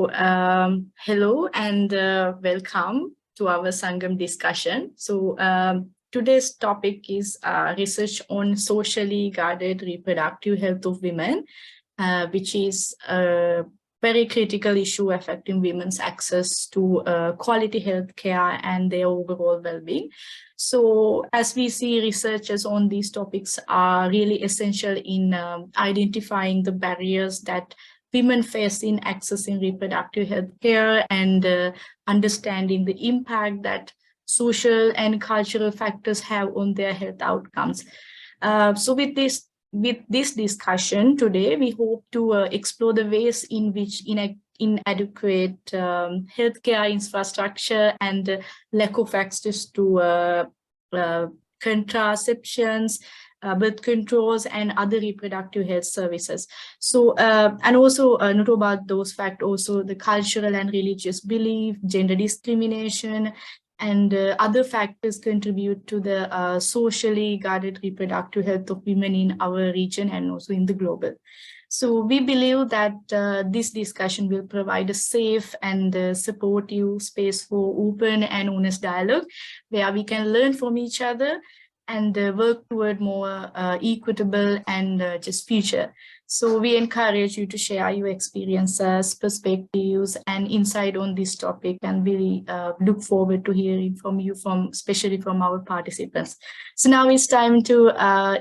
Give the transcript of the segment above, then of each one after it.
Hello and welcome to our Sangam discussion. Today's topic is research on socially guarded reproductive health of women, which is a very critical issue affecting women's access to quality health care and their overall well-being. So as we see, researchers on these topics are really essential in identifying the barriers that women face in accessing reproductive health care and understanding the impact that social and cultural factors have on their health outcomes. So with this discussion today, we hope to explore the ways in which inadequate healthcare infrastructure and lack of access to contraceptions, birth controls, and other reproductive health services. So, and also not about those facts, also the cultural and religious belief, gender discrimination, and other factors contribute to the socially guarded reproductive health of women in our region and also in the global. So we believe that this discussion will provide a safe and supportive space for open and honest dialogue, where we can learn from each other and work toward more equitable and just future. So we encourage you to share your experiences, perspectives, and insight on this topic, and we look forward to hearing from you, especially from our participants. So now it's time to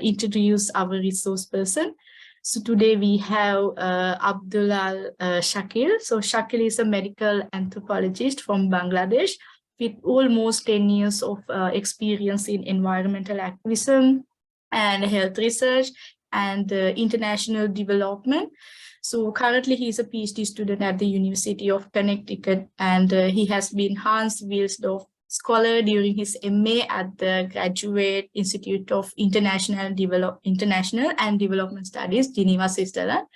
introduce our resource person. So today we have Abdullah Shakil. So Shakil is a medical anthropologist from Bangladesh with almost 10 years of experience in environmental activism and health research and international development. So currently he is a PhD student at the University of Connecticut, and he has been Hans Wilsdorf Scholar during his MA at the Graduate Institute of International and Development Studies, Geneva, Switzerland.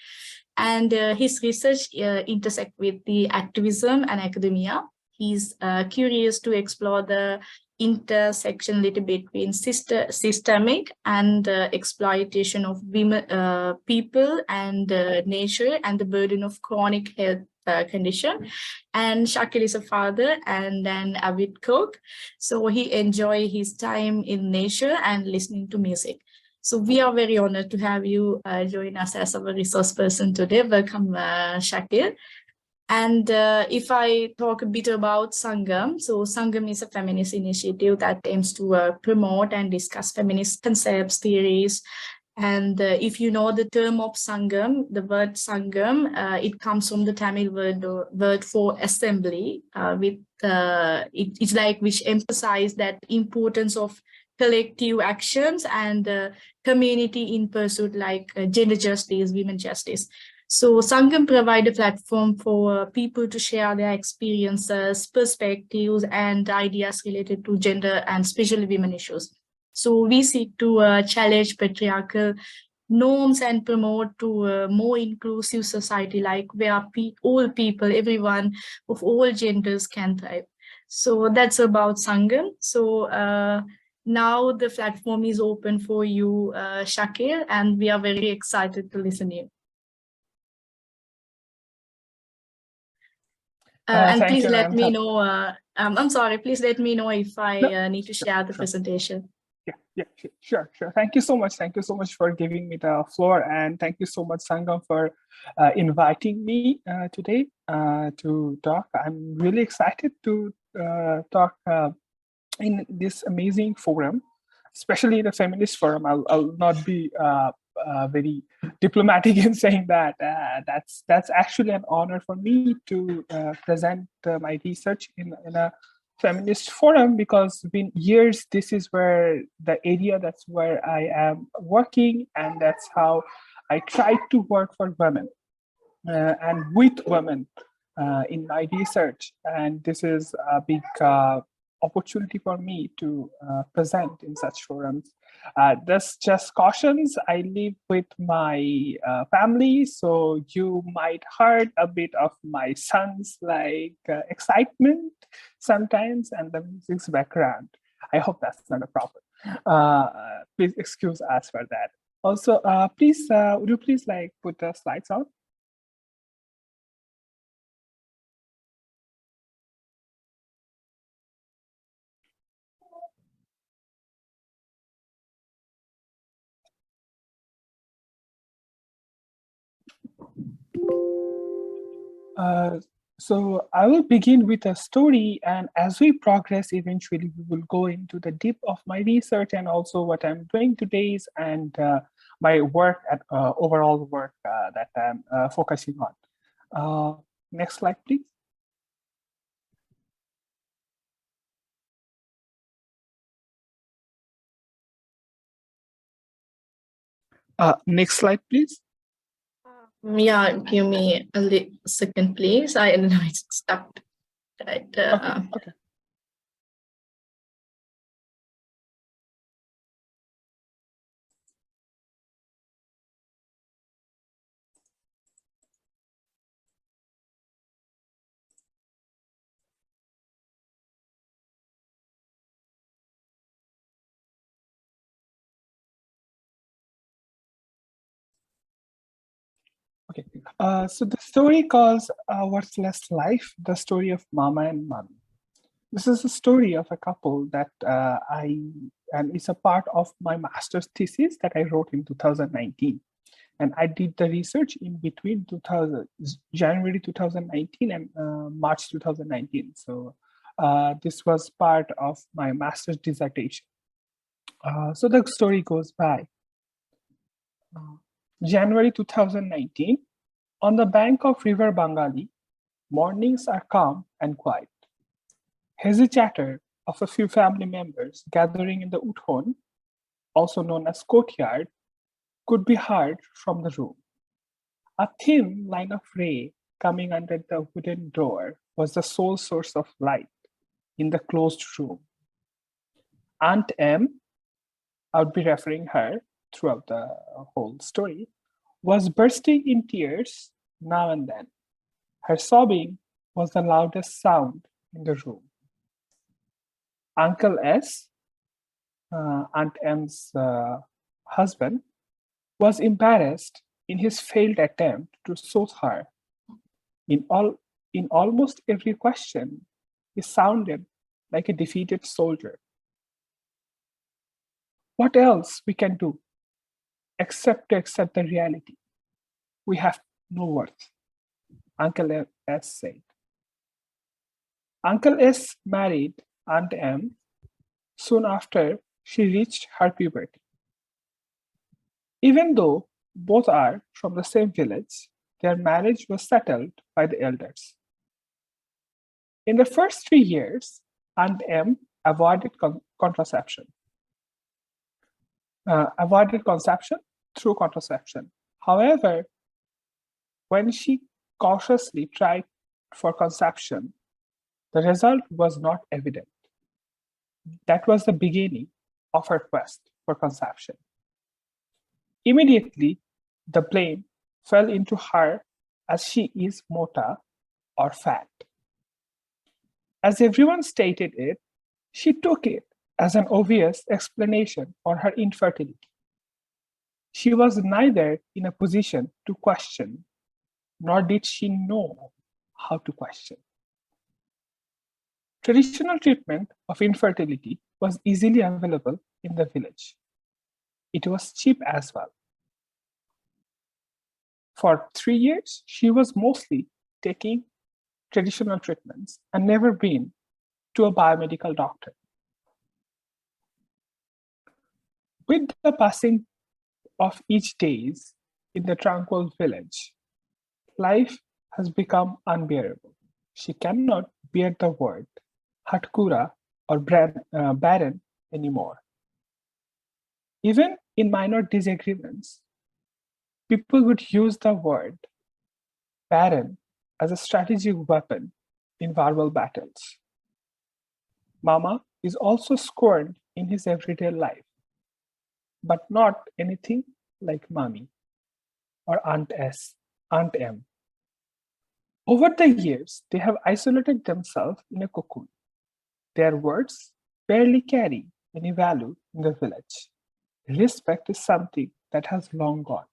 And his research intersects with the activism and academia. He's curious to explore the intersectionality between systemic and exploitation of women, people and nature, and the burden of chronic health condition. And Shakil is a father and an avid cook, so he enjoys his time in nature and listening to music. So we are very honored to have you join us as our resource person today. Welcome, Shakil. And if I talk a bit about Sangam, so Sangam is a feminist initiative that aims to promote and discuss feminist concepts, theories. And if you know the term of Sangam, the word Sangam, it comes from the Tamil word for assembly, it's like which emphasize that importance of collective actions and community in pursuit like gender justice, women justice. So Sangam provide a platform for people to share their experiences, perspectives, and ideas related to gender and especially women issues. So we seek to challenge patriarchal norms and promote to a more inclusive society, like where all people, everyone of all genders can thrive. So that's about Sangam. So now the platform is open for you, Shakil, and we are very excited to listen to you. And please let me know, I'm sorry, please let me know if I need to share the presentation. Yeah, sure. Thank you so much. Thank you so much for giving me the floor. And thank you so much, Sangam, for inviting me today to talk. I'm really excited to talk in this amazing forum, especially the feminist forum. I'll not be very diplomatic in saying that. That's actually an honor for me to present my research in a feminist forum, because been years this is where the area that's where I am working, and that's how I try to work for women and with women in my research. And this is a big opportunity for me to present in such forums. This just cautions, I live with my family, so you might heard a bit of my son's excitement sometimes and the music's background. I hope that's not a problem. Please excuse us for that. Also, please, would you please put the slides on? So I will begin with a story, and as we progress, eventually we will go into the deep of my research and also what I'm doing today and my work at overall work that I'm focusing on. Next slide, please. Next slide, please. Yeah, give me a second, please. I don't know, it's stuck. Right. Okay. Okay. So the story calls Worthless Life, the story of Mama and Mommy. This is a story of a couple that and it's a part of my master's thesis that I wrote in 2019. And I did the research in between January 2019 and March 2019. So this was part of my master's dissertation. So the story goes by. January 2019, on the bank of River Bengali, mornings are calm and quiet. Hazy chatter of a few family members gathering in the uthon, also known as courtyard, could be heard from the room. A thin line of ray coming under the wooden door was the sole source of light in the closed room. Aunt M, I would be referring her throughout the whole story, was bursting in tears now and then. Her sobbing was the loudest sound in the room. Uncle S, Aunt M's husband, was embarrassed in his failed attempt to soothe her. In almost every question, he sounded like a defeated soldier. What else we can do except to accept the reality? We have no worth, Uncle S said. Uncle S married Aunt M soon after she reached her puberty. Even though both are from the same village, their marriage was settled by the elders. In the first 3 years, Aunt M avoided conception through contraception. However, when she cautiously tried for conception, the result was not evident. That was the beginning of her quest for conception. Immediately, the blame fell into her as she is mota or fat. As everyone stated it, she took it as an obvious explanation for her infertility. She was neither in a position to question, nor did she know how to question. Traditional treatment of infertility was easily available in the village. It was cheap as well. For 3 years, she was mostly taking traditional treatments and never been to a biomedical doctor. With the passing of each days in the tranquil village, life has become unbearable. She cannot bear the word hatkura or barren anymore. Even in minor disagreements, people would use the word barren as a strategic weapon in verbal battles. Mama is also scorned in his everyday life, but not anything like Mommy or Aunt M. Over the years, they have isolated themselves in a cocoon. Their words barely carry any value in the village. Respect is something that has long gone.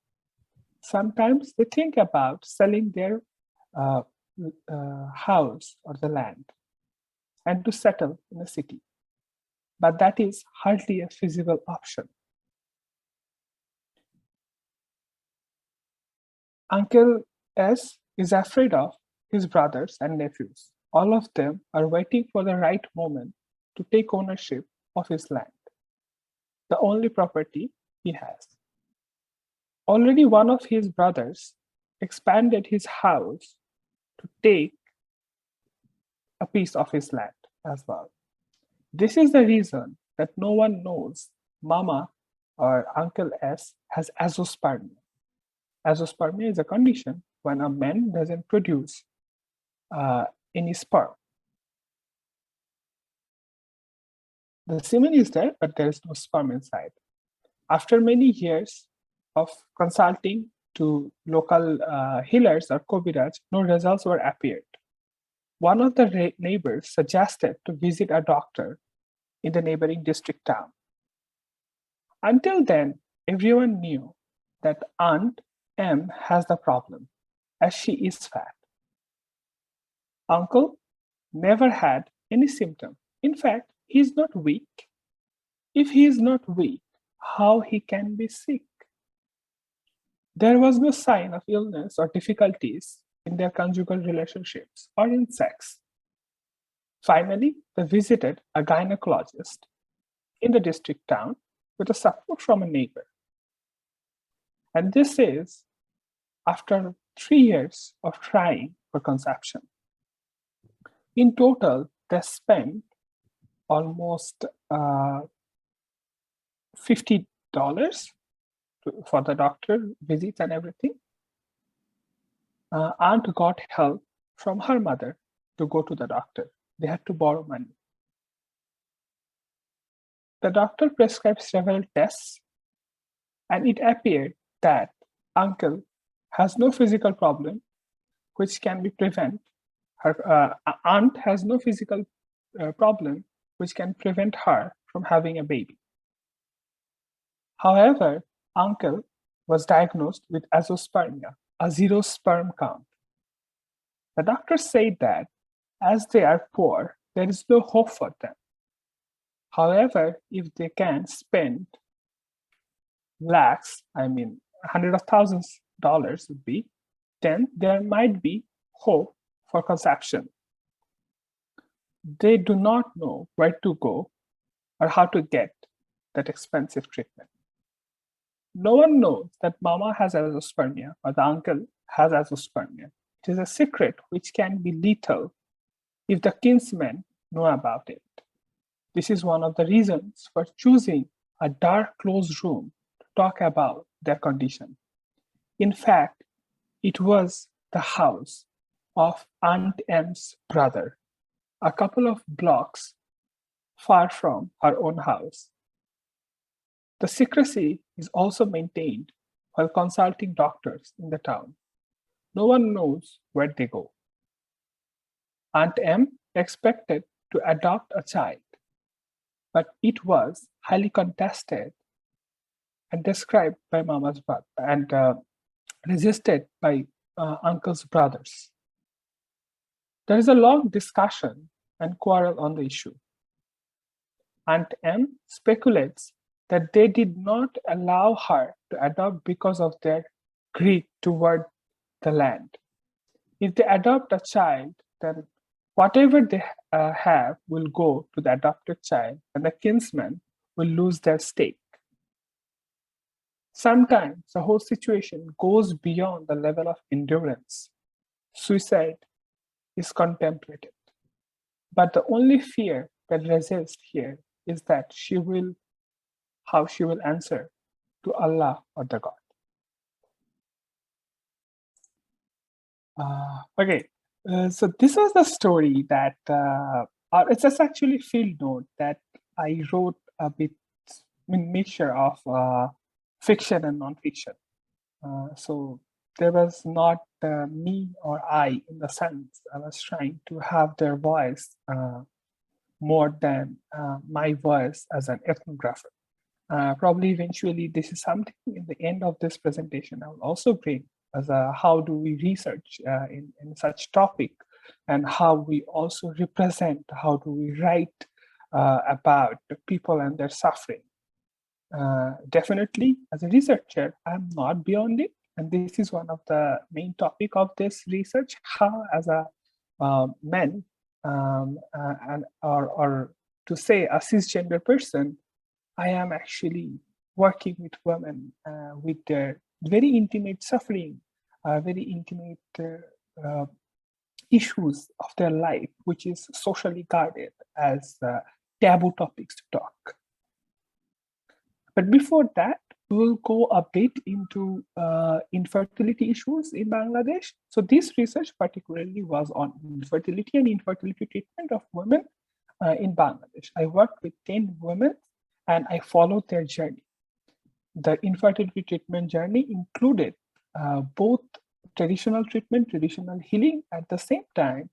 Sometimes they think about selling their house or the land and to settle in a city. But that is hardly a feasible option. Uncle S is afraid of his brothers and nephews. All of them are waiting for the right moment to take ownership of his land, the only property he has. Already one of his brothers expanded his house to take a piece of his land as well. This is the reason that no one knows Mama or Uncle S has azoospermia. Azoospermia is a condition when a man doesn't produce any sperm. The semen is there, but there is no sperm inside. After many years of consulting to local healers or Kobiraj, no results were appeared. One of the neighbors suggested to visit a doctor in the neighboring district town. Until then, everyone knew that Aunt M has the problem, as she is fat. Uncle never had any symptom. In fact, he is not weak. If he is not weak, how he can be sick? There was no sign of illness or difficulties in their conjugal relationships or in sex. Finally, they visited a gynecologist in the district town with a support from a neighbor. And this is after 3 years of trying for conception. In total, they spent almost $50 for the doctor visits and everything. Aunt got help from her mother to go to the doctor. They had to borrow money. The doctor prescribed several tests, and it appeared that Uncle has no physical problem which can be prevented. Her aunt has no physical problem which can prevent her from having a baby. However, Uncle was diagnosed with azoospermia, a zero sperm count. The doctor said that as they are poor, there is no hope for them. However, if they can spend lakhs, hundreds of thousands of dollars would be, then there might be hope for conception. They do not know where to go or how to get that expensive treatment. No one knows that Mama has azoospermia or the uncle has azoospermia. It is a secret which can be lethal if the kinsmen know about it. This is one of the reasons for choosing a dark closed room to talk about their condition. In fact, it was the house of Aunt M's brother, a couple of blocks far from her own house. The secrecy is also maintained while consulting doctors in the town. No one knows where they go. Aunt M expected to adopt a child, but it was highly contested and described by Mama's brother and resisted by Uncle's brothers. There is a long discussion and quarrel on the issue. Aunt M speculates that they did not allow her to adopt because of their greed toward the land. If they adopt a child, then whatever they have will go to the adopted child, and the kinsmen will lose their stake. Sometimes the whole situation goes beyond the level of endurance. Suicide is contemplated. But the only fear that resists here is that how she will answer to Allah or the God. So this was the story that, it's just actually field note that I wrote a bit, mixture of fiction and non-fiction. So there was not me or I in the sense I was trying to have their voice more than my voice as an ethnographer. Probably eventually this is something in the end of this presentation I will also bring as how do we research in such topic, and how we also represent, how do we write about the people and their suffering. Definitely as a researcher, I'm not beyond it. and this is one of the main topic of this research, how as a men or to say a cisgender person, I am actually working with women with their very intimate suffering, very intimate issues of their life, which is socially guarded as taboo topics to talk. But before that, we'll go a bit into infertility issues in Bangladesh. So this research particularly was on infertility and infertility treatment of women in Bangladesh. I worked with 10 women and I followed their journey. The infertility treatment journey included both traditional treatment, traditional healing at the same time,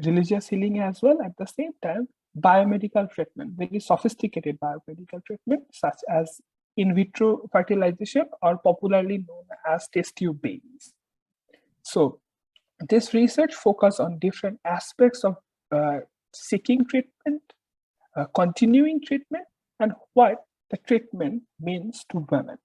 religious healing as well at the same time, biomedical treatment, very sophisticated biomedical treatment such as in vitro fertilization, or popularly known as test tube babies. So this research focused on different aspects of seeking treatment, continuing treatment, and what the treatment means to women.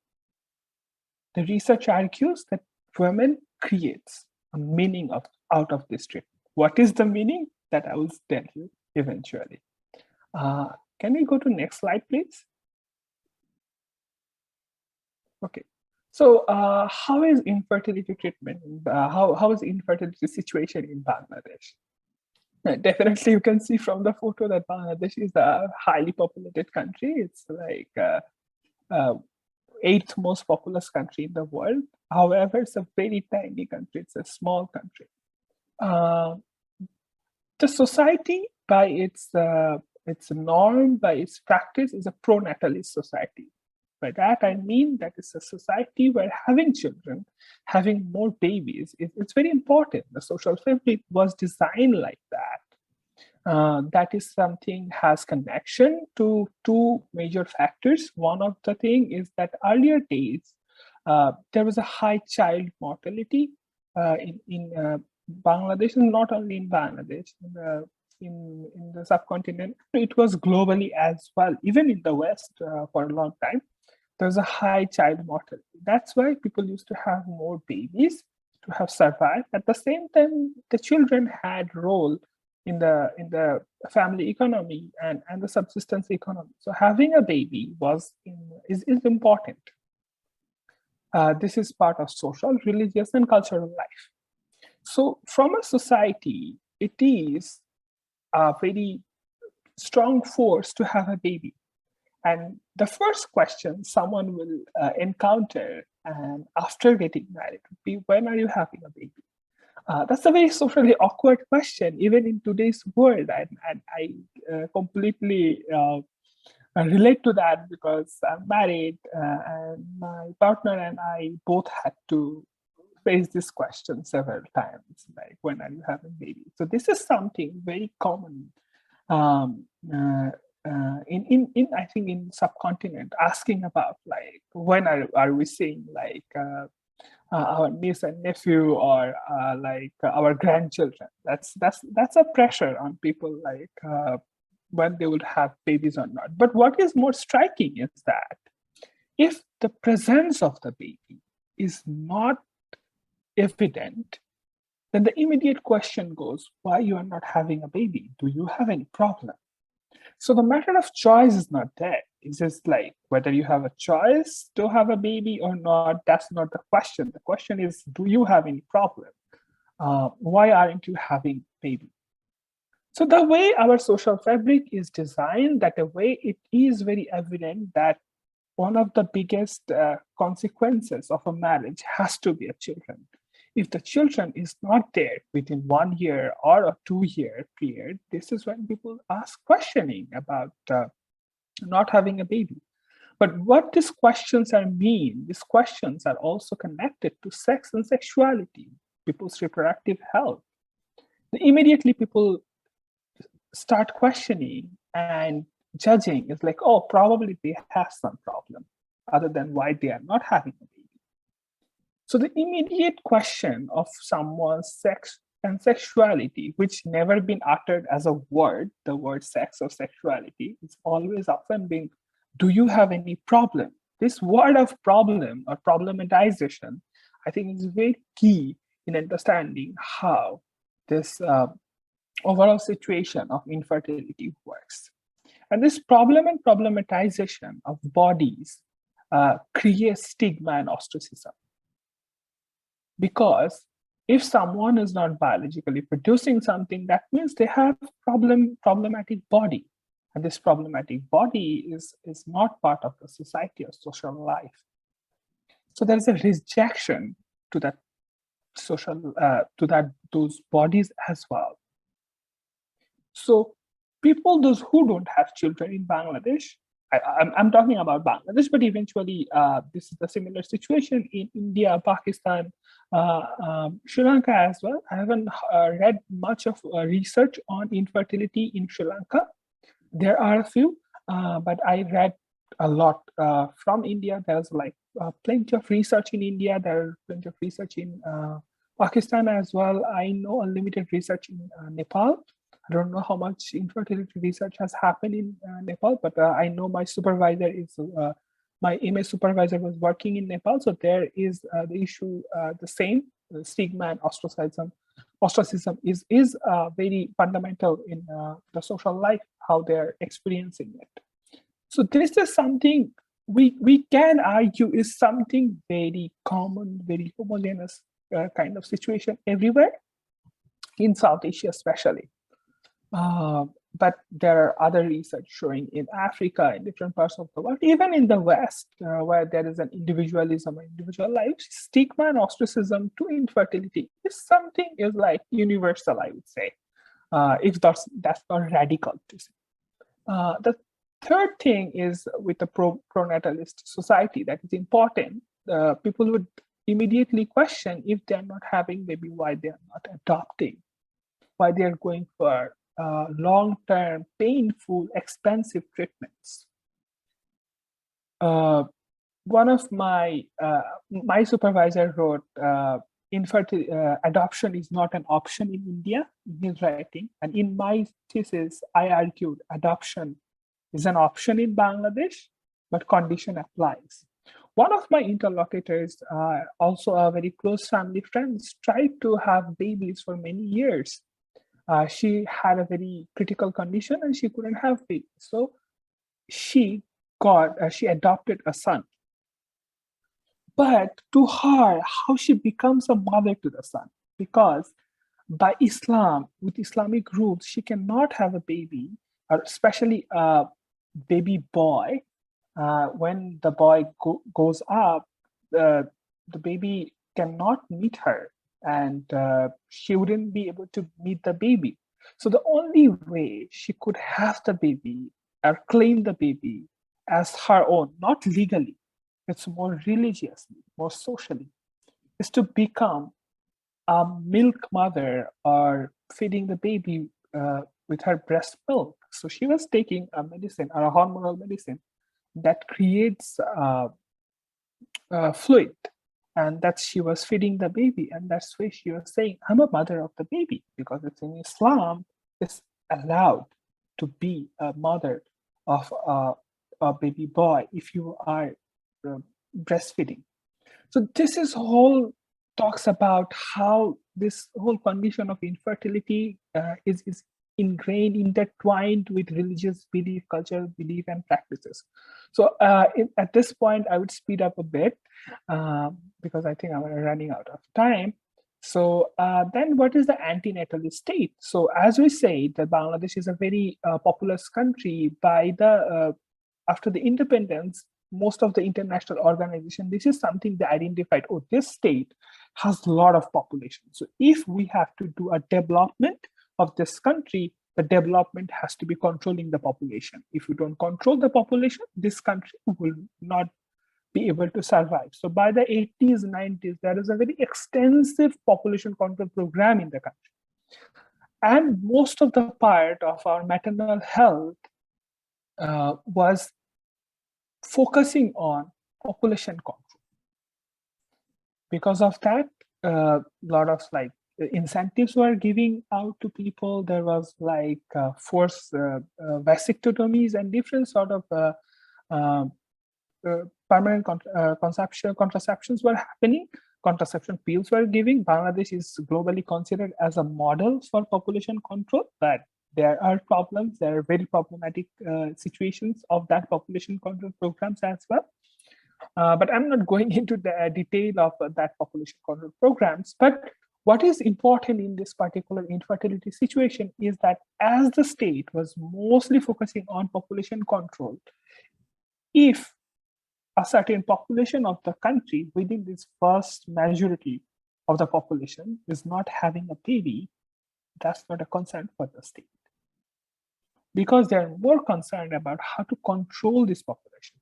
The research argues that women creates a meaning out of this treatment. What is the meaning? That I will tell you eventually. Can we go to next slide, please? Okay. So how is infertility treatment? How is infertility situation in Bangladesh? Definitely, you can see from the photo that Bangladesh is a highly populated country. It's like 8th most populous country in the world. However, it's a very tiny country. It's a small country. The society, by its norm, by its practice, is a pro-natalist society. By that, I mean that it's a society where having children, having more babies, it's very important. The social fabric was designed like that. That is something has connection to two major factors. One of the thing is that earlier days, there was a high child mortality in Bangladesh, and not only in Bangladesh, in the subcontinent. It was globally as well, even in the West for a long time. There's a high child mortality. That's why people used to have more babies to have survived. At the same time, the children had role in the family economy and the subsistence economy. So having a baby is important. This is part of social, religious, and cultural life. So from a society, it is a very strong force to have a baby. And the first question someone will encounter and after getting married would be, when are you having a baby? That's a very socially awkward question, even in today's world. And I completely relate to that because I'm married and my partner and I both had to face this question several times, like, when are you having baby? So this is something very common in I think in subcontinent, asking about like, when are we seeing like our niece and nephew or like our grandchildren? That's a pressure on people, like when they would have babies or not. But what is more striking is that if the presence of the baby is not evident, then the immediate question goes, why you are not having a baby? Do you have any problem? So the matter of choice is not there. It's just like whether you have a choice to have a baby or not, that's not the question. The question is, do you have any problem? Why aren't you having baby? So the way our social fabric is designed, that the way it is very evident that one of the biggest consequences of a marriage has to be a children. If the children is not there within 1 year or a 2-year period, this is when people ask questioning about not having a baby. But what these questions mean, these questions are also connected to sex and sexuality, people's reproductive health. Immediately people start questioning and judging. It's like, oh, probably they have some problem other than why they are not having a baby. So the immediate question of someone's sex and sexuality, which never been uttered as a word, the word sex or sexuality, is always often being, do you have any problem This word of problem or problematization, I think is very key in understanding how this overall situation of infertility works. And this problem and problematization of bodies creates stigma and ostracism. Because if someone is not biologically producing something, that means they have problematic body. And this problematic body is not part of the society or social life. So there's a rejection to that social, those bodies as well. So people, those who don't have children in Bangladesh, I'm talking about Bangladesh, but eventually this is a similar situation in India, Pakistan, Sri Lanka as well. I haven't read much of research on infertility in Sri Lanka. There are a few, but I read a lot from India. There's like plenty of research in India. There's plenty of research in Pakistan as well. I know unlimited research in Nepal. I don't know how much infertility research has happened in Nepal, but I know my supervisor is, my MA supervisor was working in Nepal. So there is the issue, the same, the stigma and ostracism. Ostracism is very fundamental in the social life, how they're experiencing it. So this is something we can argue is something very common, very homogeneous kind of situation everywhere, in South Asia especially. But there are other research showing in Africa, in different parts of the world, even in the West, where there is an individualism, individual life, stigma and ostracism to infertility is something is like universal, I would say, if that's not radical to say. The third thing is with the pronatalist society that is important. People would immediately question if they're not having baby, why they're not adopting, why they're going for long-term, painful, expensive treatments. One of my supervisor wrote, adoption is not an option in India, in his writing. And in my thesis, I argued adoption is an option in Bangladesh, but condition applies. One of my interlocutors, also a very close family friend, tried to have babies for many years. She had a very critical condition and she couldn't have babies. So she adopted a son. But to her, how she becomes a mother to the son? Because by Islam, with Islamic rules, she cannot have a baby, or especially a baby boy. When the boy goes up, the baby cannot meet her, and she wouldn't be able to meet the baby. So the only way she could have the baby or claim the baby as her own, not legally, it's more religiously, more socially, is to become a milk mother or feeding the baby with her breast milk. So she was taking a medicine or a hormonal medicine that creates fluid, and that she was feeding the baby, and that's why she was saying, I'm a mother of the baby, because it's in Islam, it's allowed to be a mother of a baby boy if you are breastfeeding. So this is whole talks about how this whole condition of infertility is ingrained, intertwined with religious belief, cultural belief, and practices. So at this point, I would speed up a bit because I think I'm running out of time. So then what is the antenatal state? So as we say, that Bangladesh is a very populous country. By the after the independence, most of the international organization, this is something they identified, oh, this state has a lot of population. So if we have to do a development of this country, the development has to be controlling the population. If you don't control the population, this country will not be able to survive. So by the 80s, 90s, there is a very extensive population control program in the country. And most of the part of our maternal health was focusing on population control. Because of that, a lot of like incentives were giving out to people. There was like forced vasectomies and different sort of permanent contraceptions were happening, contraception pills were giving. Bangladesh is globally considered as a model for population control, but there are problems. There are very problematic situations of that population control programs as well. But I'm not going into the detail of that population control programs. But what is important in this particular infertility situation is that as the state was mostly focusing on population control, if a certain population of the country within this vast majority of the population is not having a baby, that's not a concern for the state, because they're more concerned about how to control this population.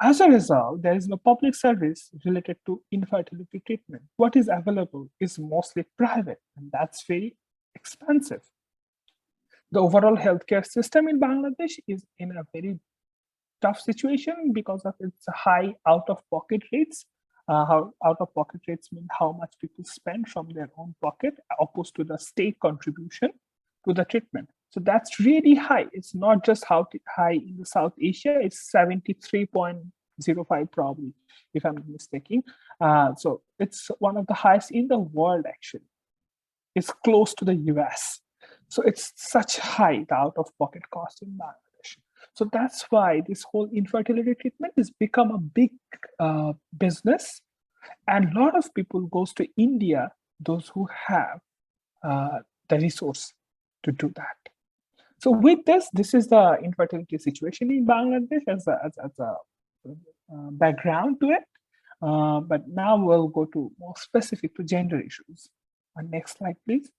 As a result, there is no public service related to infertility treatment. What is available is mostly private, and that's very expensive. The overall healthcare system in Bangladesh is in a very tough situation because of its high out-of-pocket rates. How out-of-pocket rates mean how much people spend from their own pocket opposed to the state contribution to the treatment. So that's really high. It's not just how high in the South Asia, it's 73.05 probably, if I'm not mistaken. So it's one of the highest in the world, actually. It's close to the US. So it's such high, the out-of-pocket cost in Bangladesh. So that's why this whole infertility treatment has become a big business. And a lot of people goes to India, those who have the resource to do that. So with this is the infertility situation in Bangladesh as a background to it. But now we'll go to more specific to gender issues. Next slide, please.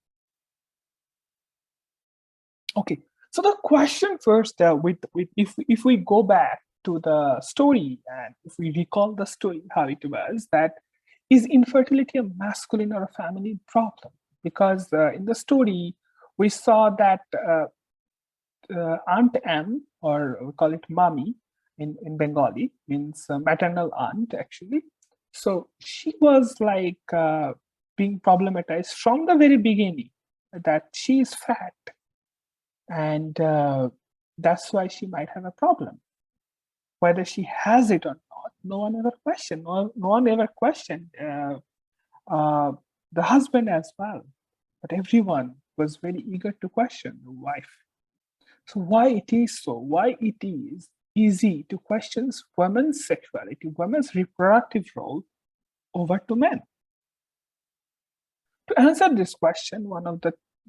Okay, so the question first, if we go back to the story and if we recall the story, how it was, that is infertility a masculine or a feminine problem? Because in the story, we saw that Aunt M, or we call it Mami in Bengali, means maternal aunt actually. So she was like being problematized from the very beginning that she is fat. And that's why she might have a problem. Whether she has it or not, no one ever questioned. No one ever questioned the husband as well. But everyone was very eager to question the wife. So why it is so? Why it is easy to question women's sexuality, women's reproductive role over to men? To answer this question,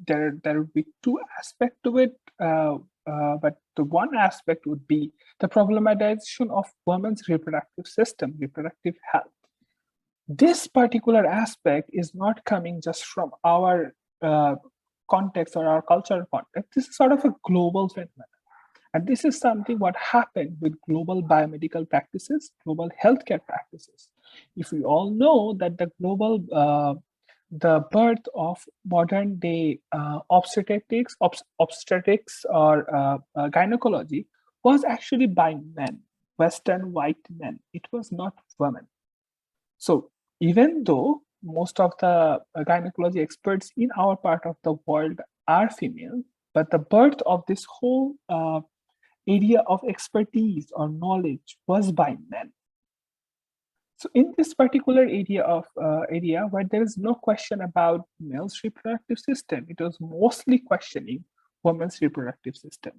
there would be two aspects to it, but the one aspect would be the problematization of women's reproductive system, reproductive health. This particular aspect is not coming just from our context or our cultural context. This is sort of a global phenomenon. And this is something what happened with global biomedical practices, global healthcare practices. If we all know that the global the birth of modern day obstetrics or gynecology was actually by men, Western white men. It was not women. So even though most of the gynecology experts in our part of the world are female, but the birth of this whole area of expertise or knowledge was by men. So in this particular area where there is no question about male's reproductive system, it was mostly questioning women's reproductive system.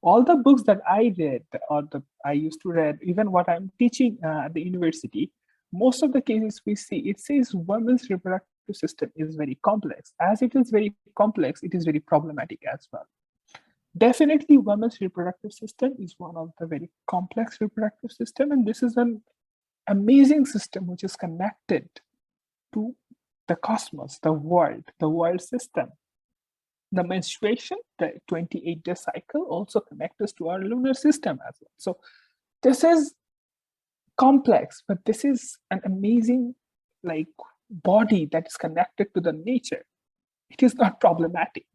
All the books that I read I used to read, even what I'm teaching at the university, most of the cases we see, it says women's reproductive system is very complex. As it is very complex, it is very problematic as well. Definitely women's reproductive system is one of the very complex reproductive system, and this is an amazing system which is connected to the cosmos, the world system. The menstruation, the 28-day cycle also connects us to our lunar system as well. So this is complex, but this is an amazing body that is connected to the nature. It is not problematic,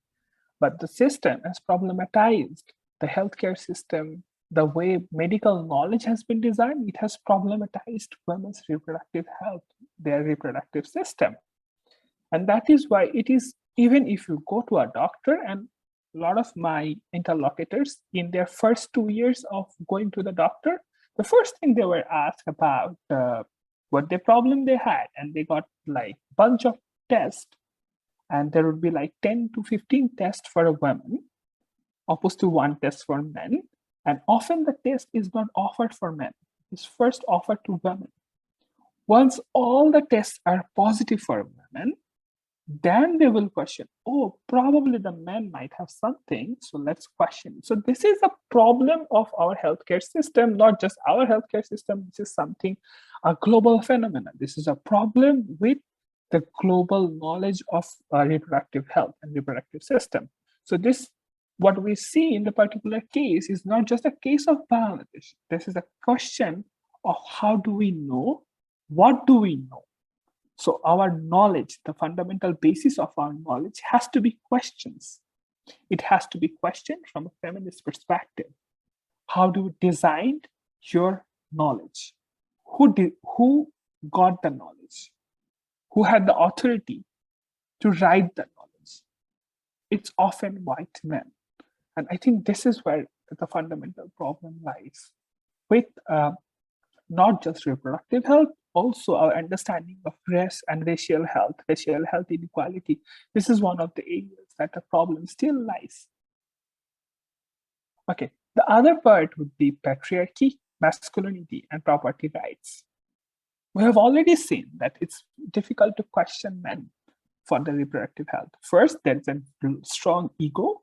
but the system has problematized the healthcare system. The way medical knowledge has been designed, it has problematized women's reproductive health, their reproductive system. And that is why it is, even if you go to a doctor, and a lot of my interlocutors in their first 2 years of going to the doctor the first thing they were asked about what the problem they had, and they got like bunch of tests, and there would be like 10 to 15 tests for a woman, opposed to one test for men. And often the test is not offered for men; it's first offered to women. Once all the tests are positive for women, then they will question, oh, probably the men might have something, so let's question. So this is a problem of our healthcare system, not just our healthcare system. This is something, a global phenomenon. This is a problem with the global knowledge of reproductive health and reproductive system. So this, what we see in the particular case is not just a case of Bangladesh. This is a question of how do we know, what do we know? So our knowledge, the fundamental basis of our knowledge has to be questions. It has to be questioned from a feminist perspective. How do you design your knowledge? Who got the knowledge? Who had the authority to write the knowledge? It's often white men. And I think this is where the fundamental problem lies with not just reproductive health, also our understanding of race and racial health inequality. This is one of the areas that the problem still lies. Okay, the other part would be patriarchy, masculinity, and property rights. We have already seen that it's difficult to question men for the reproductive health. First, there's a strong ego.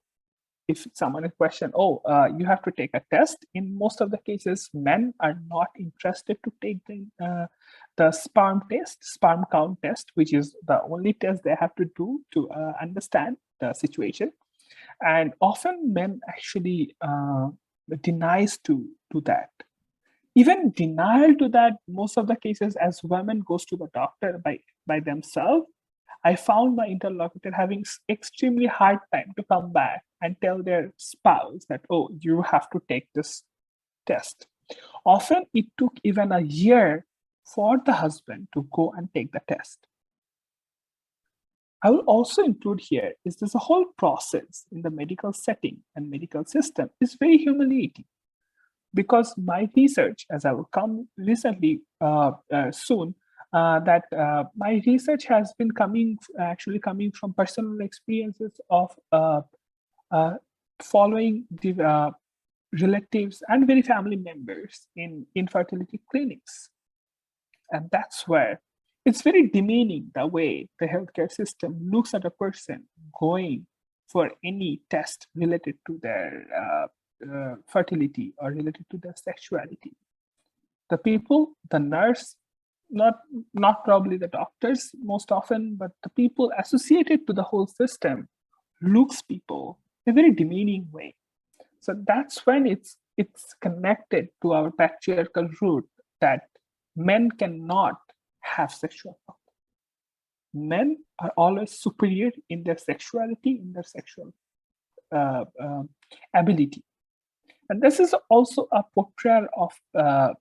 If someone is questioned, you have to take a test. In most of the cases, men are not interested to take the sperm count test, which is the only test they have to do to understand the situation. And often men actually denies to do that. Even denial to that, most of the cases, as women goes to the doctor by themselves, I found my interlocutor having extremely hard time to come back and tell their spouse that, oh, you have to take this test. Often it took even a year for the husband to go and take the test. I will also include here is there's a whole process in the medical setting and medical system is very humiliating, because my research, as I will come recently soon, that my research has been coming from personal experiences of following the relatives and very family members in infertility clinics. And that's where it's very demeaning the way the healthcare system looks at a person going for any test related to their fertility or related to their sexuality. The people, the nurse, not probably the doctors most often, but the people associated to the whole system looks people in a very demeaning way. So that's when it's connected to our patriarchal root that men cannot have sexual thought. Men are always superior in their sexuality, in their sexual ability. And this is also a portrayal of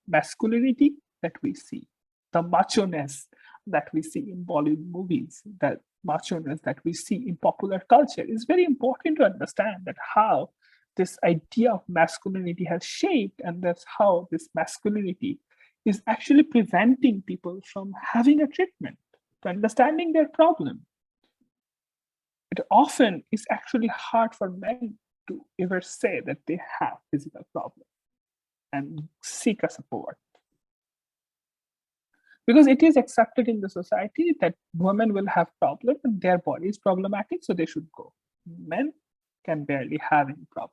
masculinity that we see. The macho-ness that we see in Bollywood movies, that macho-ness that we see in popular culture is very important to understand that how this idea of masculinity has shaped, and that's how this masculinity is actually preventing people from having a treatment, to understanding their problem. It often is actually hard for men to ever say that they have physical problems and seek a support. Because it is accepted in the society that women will have problems and their body is problematic, so they should go. Men can barely have any problem.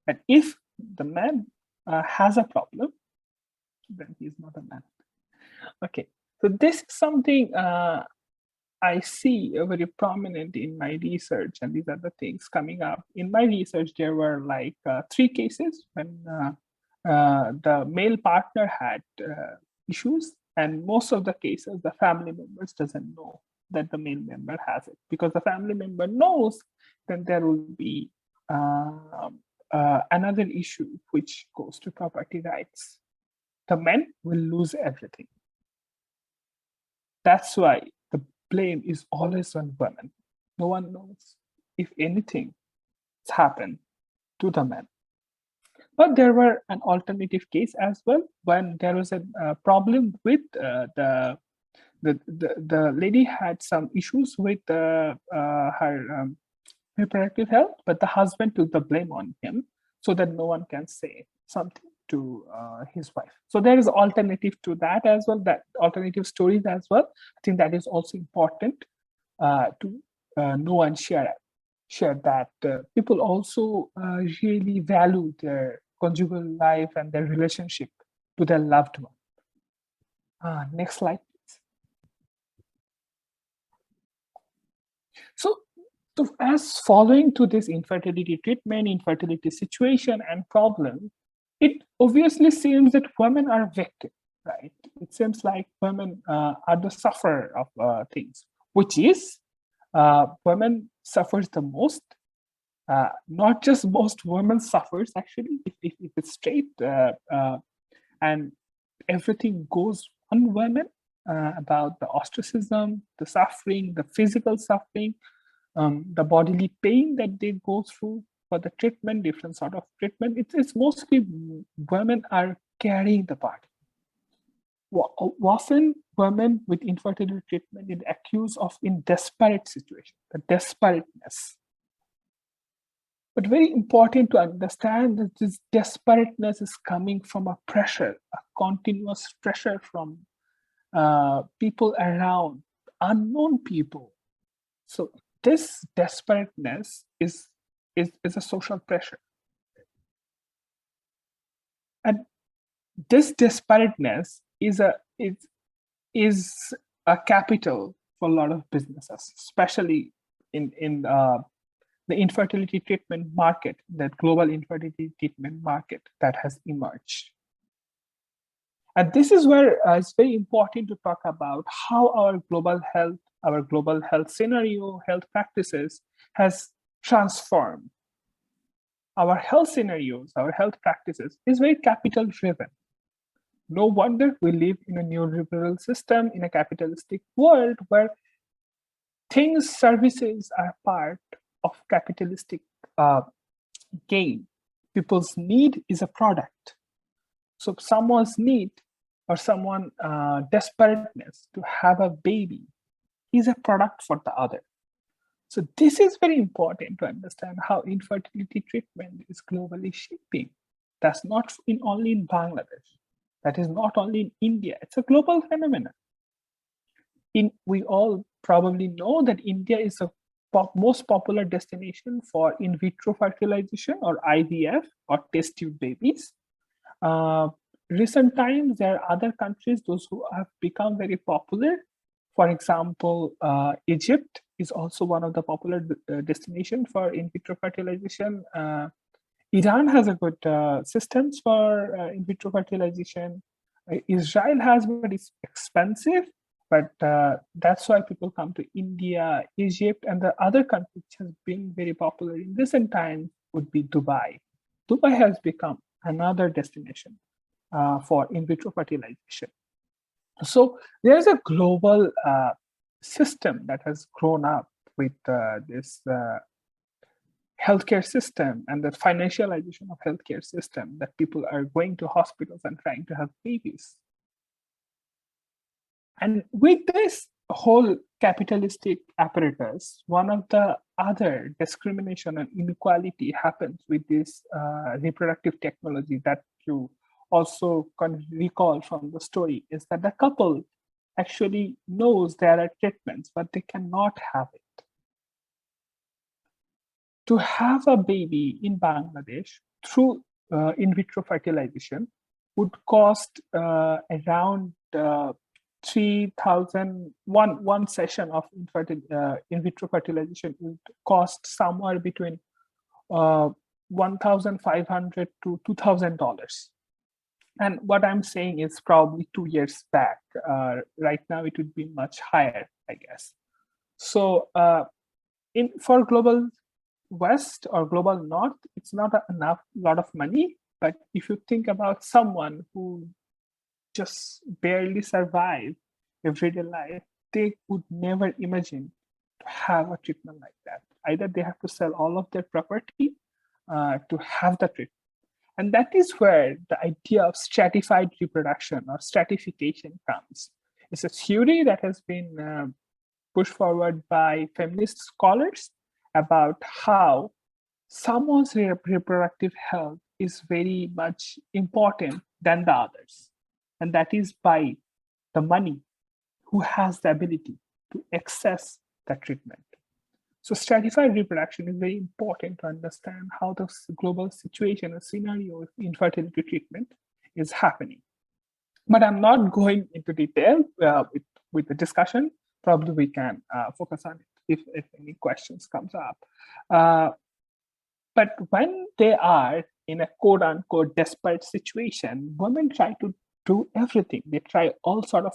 And if the man has a problem, then he's not a man. Okay, so this is something I see very prominent in my research, and these are the things coming up. In my research, there were like 3 cases when the male partner had issues, and most of the cases, the family members doesn't know that the male member has it. Because the family member knows, then there will be another issue which goes to property rights. The men will lose everything. That's why the blame is always on women. No one knows if anything has happened to the men. But there were an alternative case as well when there was a problem with the lady had some issues with her reproductive health, but the husband took the blame on him so that no one can say something to his wife. So there is alternative to that as well, that alternative stories as well. I think that is also important to know and share that people also really value their conjugal life and their relationship to their loved one. Next slide, please. So as following to this infertility treatment, infertility situation and problem, it obviously seems that women are victims, right? It seems like women are the sufferer of things, which is women suffers the most. Not just most women suffers, actually, if it's straight, and everything goes on women about the ostracism, the suffering, the physical suffering, the bodily pain that they go through for the treatment, different sort of treatment. It's mostly women are carrying the part. Often women with infertility treatment is accused of in desperate situation, the desperateness. But very important to understand that this desperateness is coming from a pressure, a continuous pressure from people around, unknown people. So this desperateness is a social pressure. And this desperateness is a capital for a lot of businesses, especially in the infertility treatment market, that global infertility treatment market that has emerged. And this is where it's very important to talk about how our global health scenario, health practices has transformed. Our health scenarios, our health practices is very capital driven. No wonder we live in a neoliberal system, in a capitalistic world where things, services are part of capitalistic gain. People's need is a product. So someone's need or someone desperateness to have a baby is a product for the other. So this is very important to understand how infertility treatment is globally shaping. That's not only in Bangladesh. That is not only in India. It's a global phenomenon. We all probably know that India is the most popular destination for in vitro fertilization or IVF or test tube babies. Recent times, there are other countries, those who have become very popular. For example, Egypt is also one of the popular destinations for in vitro fertilization. Iran has a good systems for in vitro fertilization. Israel has, but it's expensive. But that's why people come to India, Egypt, and the other country which has been very popular in recent times would be Dubai. Dubai has become another destination for in vitro fertilization. So there's a global system that has grown up with this healthcare system and the financialization of healthcare system, that people are going to hospitals and trying to have babies. And with this whole capitalistic apparatus, one of the other discrimination and inequality happens with this reproductive technology that you also can recall from the story, is that the couple actually knows there are treatments, but they cannot have it. To have a baby in Bangladesh through in vitro fertilization would cost around 3,000. One session of in vitro fertilization would cost somewhere between $1,500 to $2,000. And what I'm saying is probably 2 years back. Right now, it would be much higher, I guess. So for global West or global North, it's not enough, lot of money. But if you think about someone who just barely survive everyday life, they would never imagine to have a treatment like that. Either they have to sell all of their property to have the treatment. And that is where the idea of stratified reproduction or stratification comes. It's a theory that has been pushed forward by feminist scholars about how someone's reproductive health is very much important than the others. And that is by the money who has the ability to access the treatment. So stratified reproduction is very important to understand how the global situation or scenario of infertility treatment is happening. But I'm not going into detail with the discussion. Probably we can focus on it if any questions comes up. But when they are in a quote unquote desperate situation, women try to do everything. They try all sort of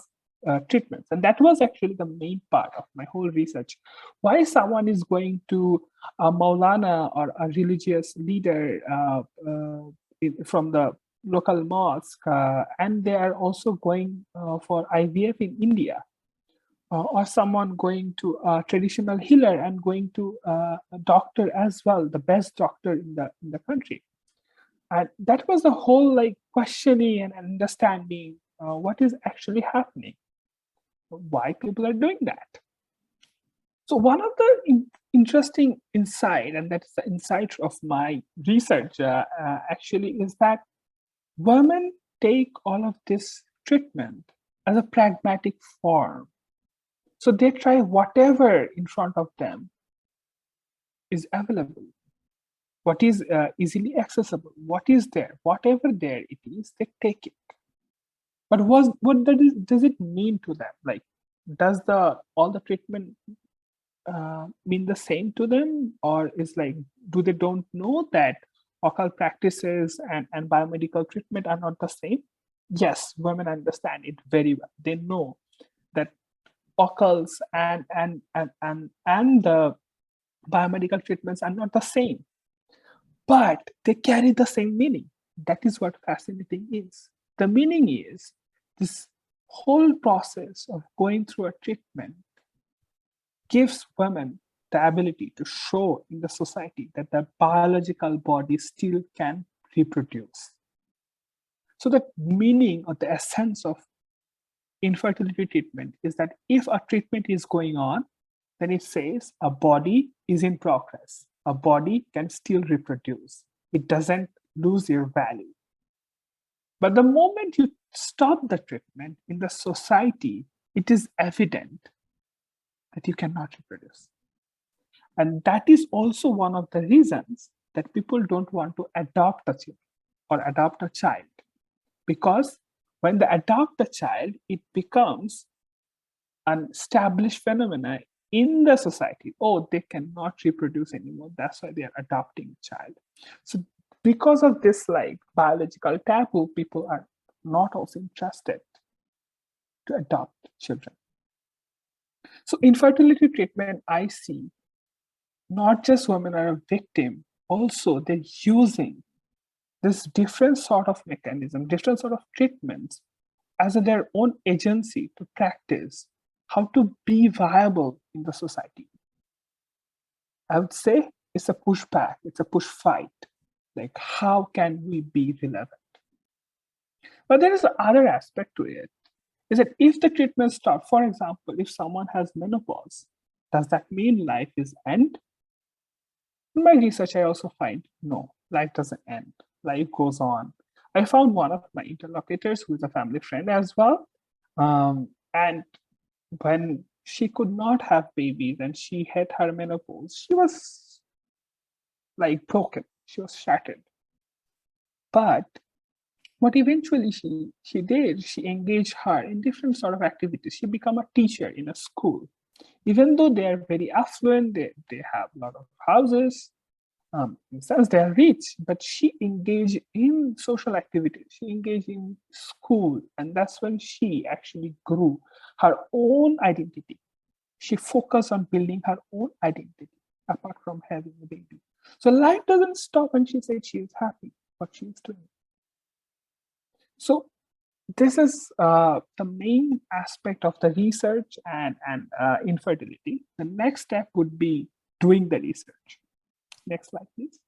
treatments. And that was actually the main part of my whole research. Why someone is going to a Maulana or a religious leader from the local mosque, and they are also going for IVF in India, or someone going to a traditional healer and going to a doctor as well, the best doctor in the country. And that was the whole like questioning and understanding what is actually happening, why people are doing that. So one of the interesting insight, and that's the insight of my research actually, is that women take all of this treatment as a pragmatic form. So they try whatever in front of them is available, what is easily accessible, what is there, whatever there it is, they take it. But what does it mean to them? Like, does all the treatment mean the same to them, or is like, do they don't know that occult practices and biomedical treatment are not the same? Yes, women understand it very well. They know that occults and the biomedical treatments are not the same, but they carry the same meaning. That is what fascinating is. The meaning is this whole process of going through a treatment gives women the ability to show in the society that the biological body still can reproduce. So the meaning or the essence of infertility treatment is that if a treatment is going on, then it says a body is in progress. A body can still reproduce. It doesn't lose your value. But the moment you stop the treatment in the society, it is evident that you cannot reproduce. And that is also one of the reasons that people don't want to adopt a child or adopt a child. Because when they adopt a child, it becomes an established phenomenon in the society. Oh, they cannot reproduce anymore. That's why they are adopting a child. So because of this like biological taboo, people are not also interested to adopt children. So infertility treatment, I see, not just women are a victim, also they're using this different sort of mechanism, different sort of treatments as their own agency to practice how to be viable in the society. I would say it's a pushback, it's a push fight. Like, how can we be relevant? But there is another aspect to it, is that if the treatment stops, for example, if someone has menopause, does that mean life is end? In my research, I also find no, life doesn't end. Life goes on. I found one of my interlocutors who is a family friend as well. And when she could not have babies and she hit her menopause, she was like broken. She was shattered. But what eventually she did, she engaged her in different sort of activities. She became a teacher in a school. Even though they are very affluent, they have a lot of houses, in a sense they are rich, but she engaged in social activities. She engaged in school, and that's when she actually grew her own identity. She focused on building her own identity apart from having a baby. So life doesn't stop when she said she is happy what she is doing. So this is the main aspect of the research and infertility. The next step would be doing the research. Next slide, please.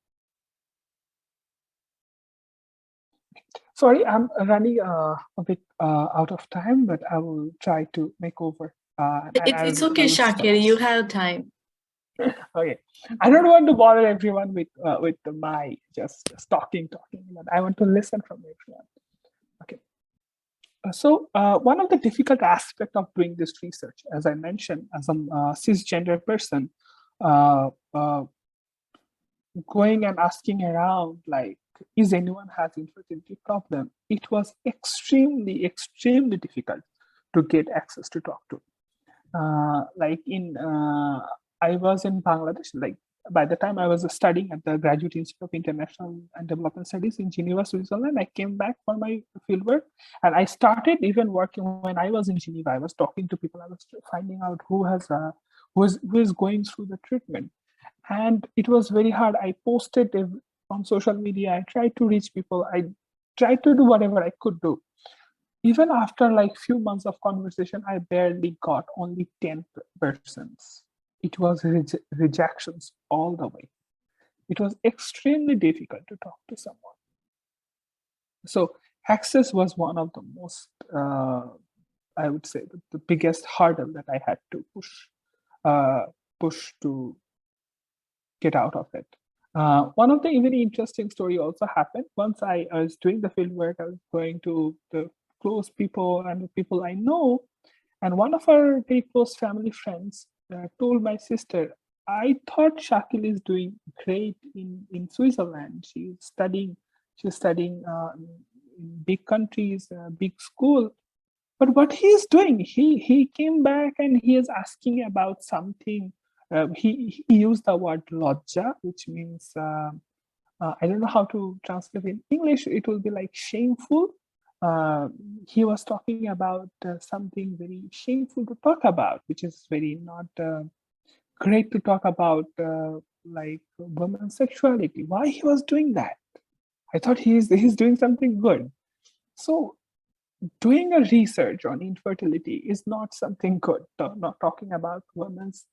Sorry, I'm running a bit out of time, but I will try to make over. And It's I okay, will stop. Shakir. You have time. Okay, I don't want to bother everyone with my just talking, but I want to listen from everyone. Okay. So one of the difficult aspects of doing this research, as I mentioned, as a cisgender person, uh, uh, going and asking around, like, is anyone has infertility problem? It was extremely difficult to get access to talk to. I was in Bangladesh, like by the time I was studying at the Graduate Institute of International and Development Studies in Geneva, Switzerland. I came back for my fieldwork, and I started even working when I was in Geneva. I was talking to people. I was finding out who is going through the treatment, and it was very hard. I posted on social media. I tried to reach people. I tried to do whatever I could do. Even after like few months of conversation, I barely got only 10 persons. It was rejections all the way. It was extremely difficult to talk to someone. So access was one of the most, I would say, the biggest hurdle that I had to push to get out of it. One of the very interesting story also happened once I was doing the field work. I was going to the close people and the people I know, and one of our very close family friends told my sister, I thought Shakil is doing great in Switzerland. She's studying in big countries, big school. But what he's doing, he came back and he is asking about something. He used the word lodja, which means I don't know how to translate in English. It will be like shameful. He was talking about something very shameful to talk about, which is very not great to talk about, like women's sexuality. Why he was doing that? I thought he's doing something good. So doing a research on infertility is not something good. Not talking about women's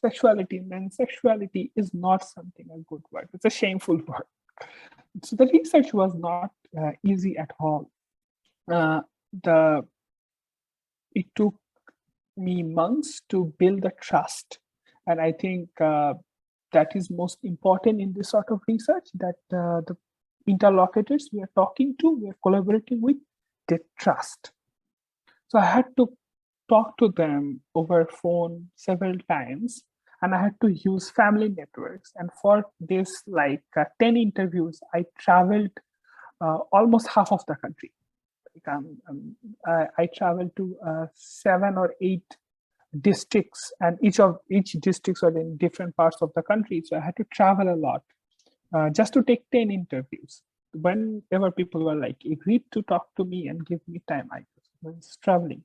sexuality, men's sexuality is not something a good word. It's a shameful word. So the research was not easy at all. It took me months to build the trust, and I think that is most important in this sort of research. That the interlocutors we are talking to, we are collaborating with, they trust. So I had to talk to them over phone several times, and I had to use family networks. And for this, like 10 interviews, I traveled almost half of the country. I traveled to 7 or 8 districts, and each districts are in different parts of the country. So I had to travel a lot just to take 10 interviews. Whenever people were like agreed to talk to me and give me time, I was traveling.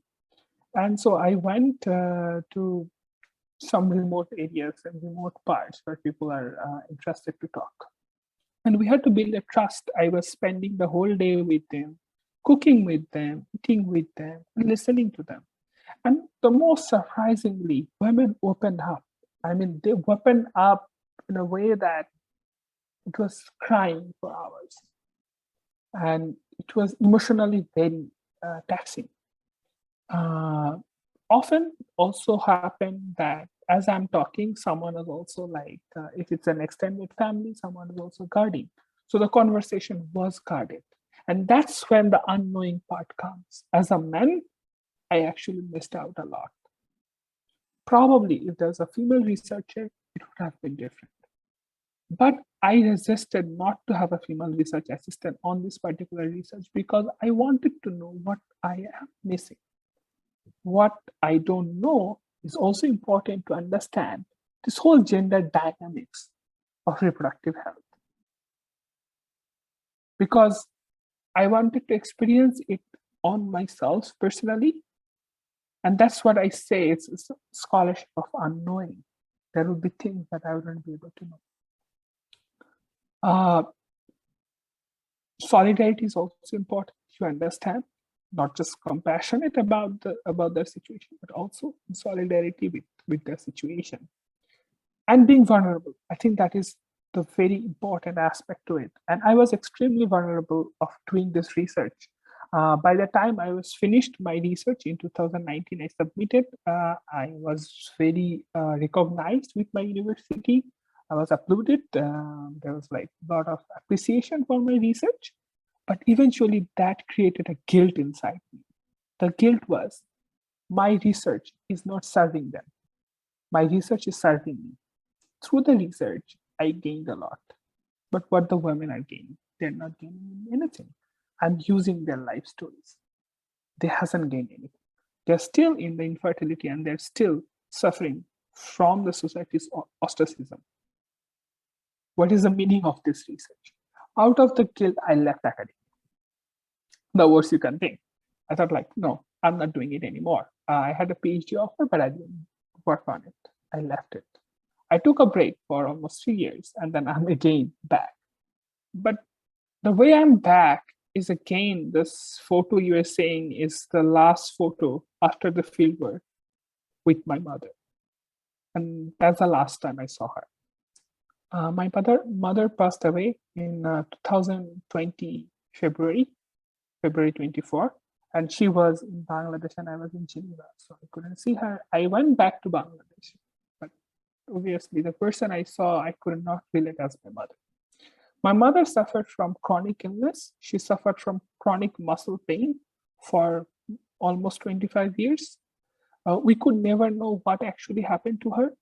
And so I went to some remote areas and remote parts where people are interested to talk. And we had to build a trust. I was spending the whole day with them, cooking with them, eating with them, and listening to them. And the most surprisingly, women opened up. I mean, they opened up in a way that it was crying for hours. And it was emotionally very taxing. Often also happen that as I'm talking, someone is also like, if it's an extended family, someone is also guarding. So the conversation was guarded. And that's when the unknowing part comes. As a man, I actually missed out a lot. Probably if there's a female researcher, it would have been different. But I resisted not to have a female research assistant on this particular research because I wanted to know what I am missing. What I don't know is also important to understand this whole gender dynamics of reproductive health. Because I wanted to experience it on myself personally. And that's what I say, it's a scholarship of unknowing. There will be things that I wouldn't be able to know. Solidarity is also important to understand, not just compassionate about their situation, but also solidarity with their situation. And being vulnerable. I think that is the very important aspect to it. And I was extremely vulnerable of doing this research. By the time I was finished my research in 2019, I submitted. I was very recognized with my university. I was applauded. There was like a lot of appreciation for my research, but eventually that created a guilt inside me. The guilt was my research is not serving them. My research is serving me. Through the research, I gained a lot. But what the women are gaining, they're not gaining anything. I'm using their life stories. They hasn't gained anything. They're still in the infertility and they're still suffering from the society's ostracism. What is the meaning of this research? Out of the guilt, I left academia. The worst you can think. I thought like, no, I'm not doing it anymore. I had a PhD offer, but I didn't work on it. I left it. I took a break for almost 3 years and then I'm again back. But the way I'm back is again, this photo you are saying is the last photo after the fieldwork with my mother. And that's the last time I saw her. My mother passed away in 2020, February 24. And she was in Bangladesh and I was in Geneva. So I couldn't see her. I went back to Bangladesh. But obviously the person I saw, I could not relate as my mother. My mother suffered from chronic illness. She suffered from chronic muscle pain for almost 25 years. We could never know what actually happened to her.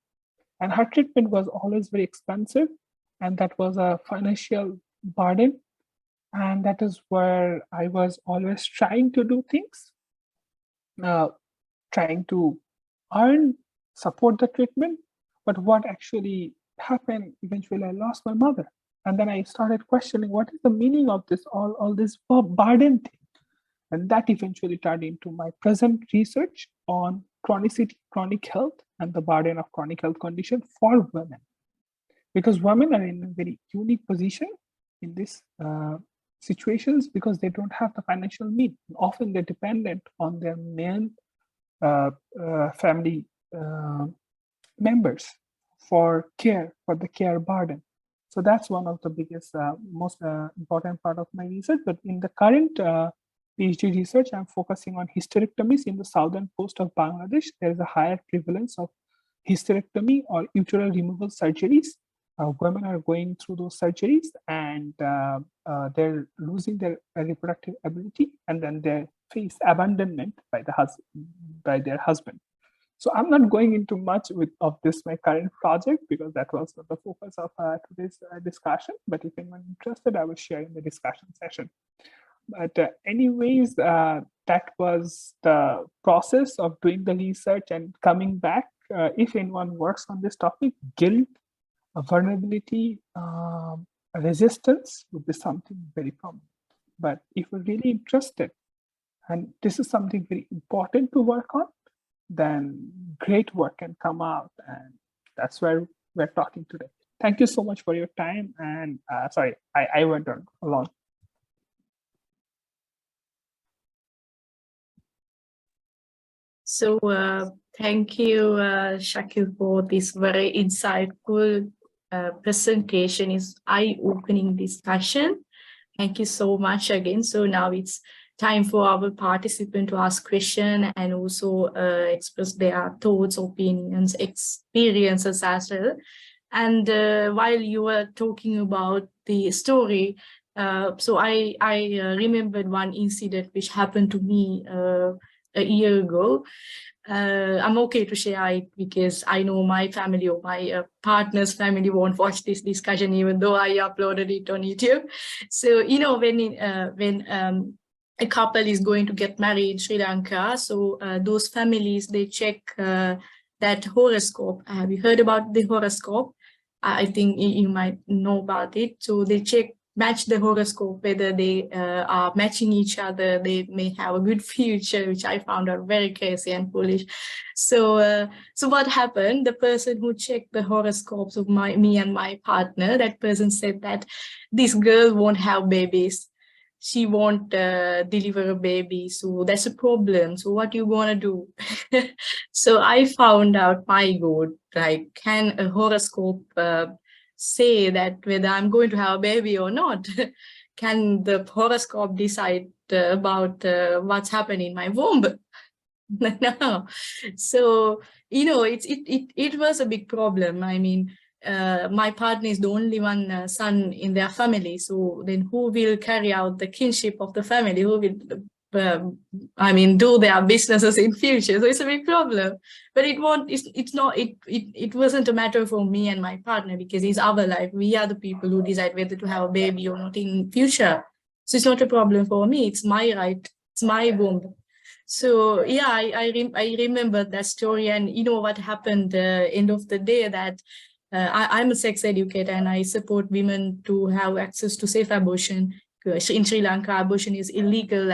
And her treatment was always very expensive. And that was a financial burden. And that is where I was always trying to do things, trying to earn, support the treatment. But what actually happened, eventually I lost my mother. And then I started questioning what is the meaning of this, all this burden thing. And that eventually turned into my present research on chronicity, chronic health, and the burden of chronic health condition for women. Because women are in a very unique position in these situations because they don't have the financial need. Often they're dependent on their male family members for the care burden. So that's one of the biggest, most important part of my research. But in the current PhD research, I'm focusing on hysterectomies in the southern coast of Bangladesh. There is a higher prevalence of hysterectomy or uterine removal surgeries. Women are going through those surgeries and they're losing their reproductive ability, and then they face abandonment by their husband. So I'm not going into much of this, my current project, because that was not the focus of today's discussion. But if anyone interested, I will share in the discussion session. But anyways, that was the process of doing the research and coming back. If anyone works on this topic, guilt, vulnerability, resistance would be something very common. But if you're really interested, and this is something very important to work on, then great work can come out. And that's where we're talking today. Thank you so much for your time. And sorry, I went on long. So thank you, Shakil, for this very insightful presentation. Is eye-opening discussion. Thank you so much again. So now it's time for our participant to ask questions and also express their thoughts, opinions, experiences as well. And while you were talking about the story, so I remembered one incident which happened to me a year ago. I'm okay to share it because I know my family or my partner's family won't watch this discussion, even though I uploaded it on YouTube. So, you know, when a couple is going to get married in Sri Lanka, so those families, they check that horoscope. Have you heard about the horoscope? I think you might know about it. So they match the horoscope, whether they are matching each other, they may have a good future, which I found out very crazy and foolish. So so what happened, the person who checked the horoscopes of me and my partner, that person said that this girl won't have babies. She won't deliver a baby, so that's a problem. So what you gonna do? So I found out, my God, like, can a horoscope say that whether I'm going to have a baby or not? Can the horoscope decide about what's happening in my womb? No. So, it was a big problem. I mean, my partner is the only one son in their family. So then who will carry out the kinship of the family? Who will, do their businesses in future? So it's a big problem. But it wasn't a matter for me and my partner, because it's our life. We are the people who decide whether to have a baby or not in future. So it's not a problem for me. It's my right. It's my womb. So yeah, I remember that story, and what happened. End of the day, that I'm a sex educator and I support women to have access to safe abortion. In Sri Lanka, abortion is illegal,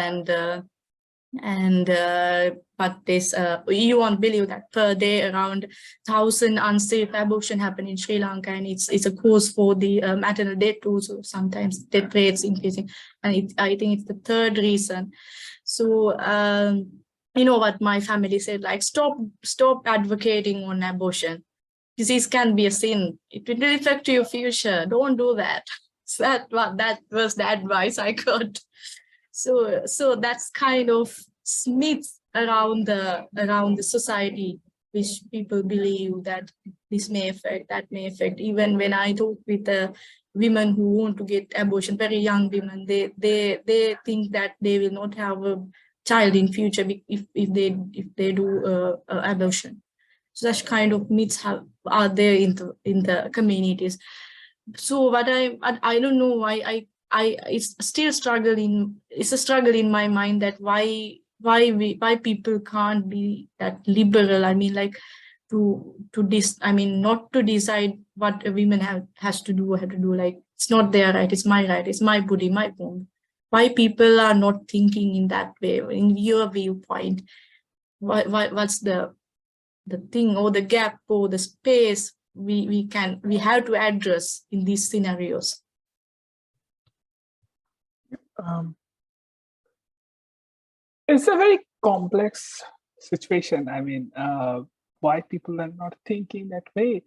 but this you won't believe that per day around 1,000 unsafe abortion happen in Sri Lanka, and it's a cause for the maternal death too. So sometimes death rates increasing, and I think it's the third reason. So what my family said, like, stop advocating on abortion. Disease can be a sin. It will affect your future. Don't do that. So that was the advice I got. So that's kind of myths around the society, which people believe that this may affect, that may affect. Even when I talk with the women who want to get abortion, very young women, they think that they will not have a child in future if they do abortion. So such kind of myths are there in the communities. So what I don't know why it's still struggling. It's a struggle in my mind that why people can't be that liberal. I mean, like, not to decide what a woman has to do or have to do. Like, it's not their right. It's my right. It's my body, my womb. Why people are not thinking in that way, in your viewpoint? What's the thing, or the gap, or the space we have to address in these scenarios? It's a very complex situation. I mean, why people are not thinking that way?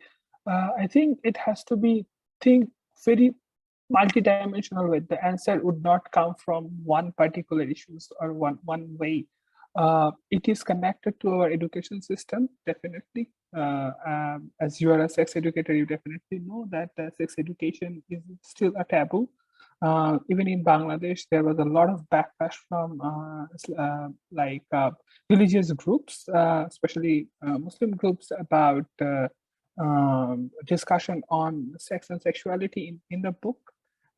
I think it has to be think very multidimensional way. The answer would not come from one particular issues or one way. It is connected to our education system, definitely. As you are a sex educator, you definitely know that sex education is still a taboo. Even in Bangladesh, there was a lot of backlash from religious groups, especially Muslim groups, about discussion on sex and sexuality in the book.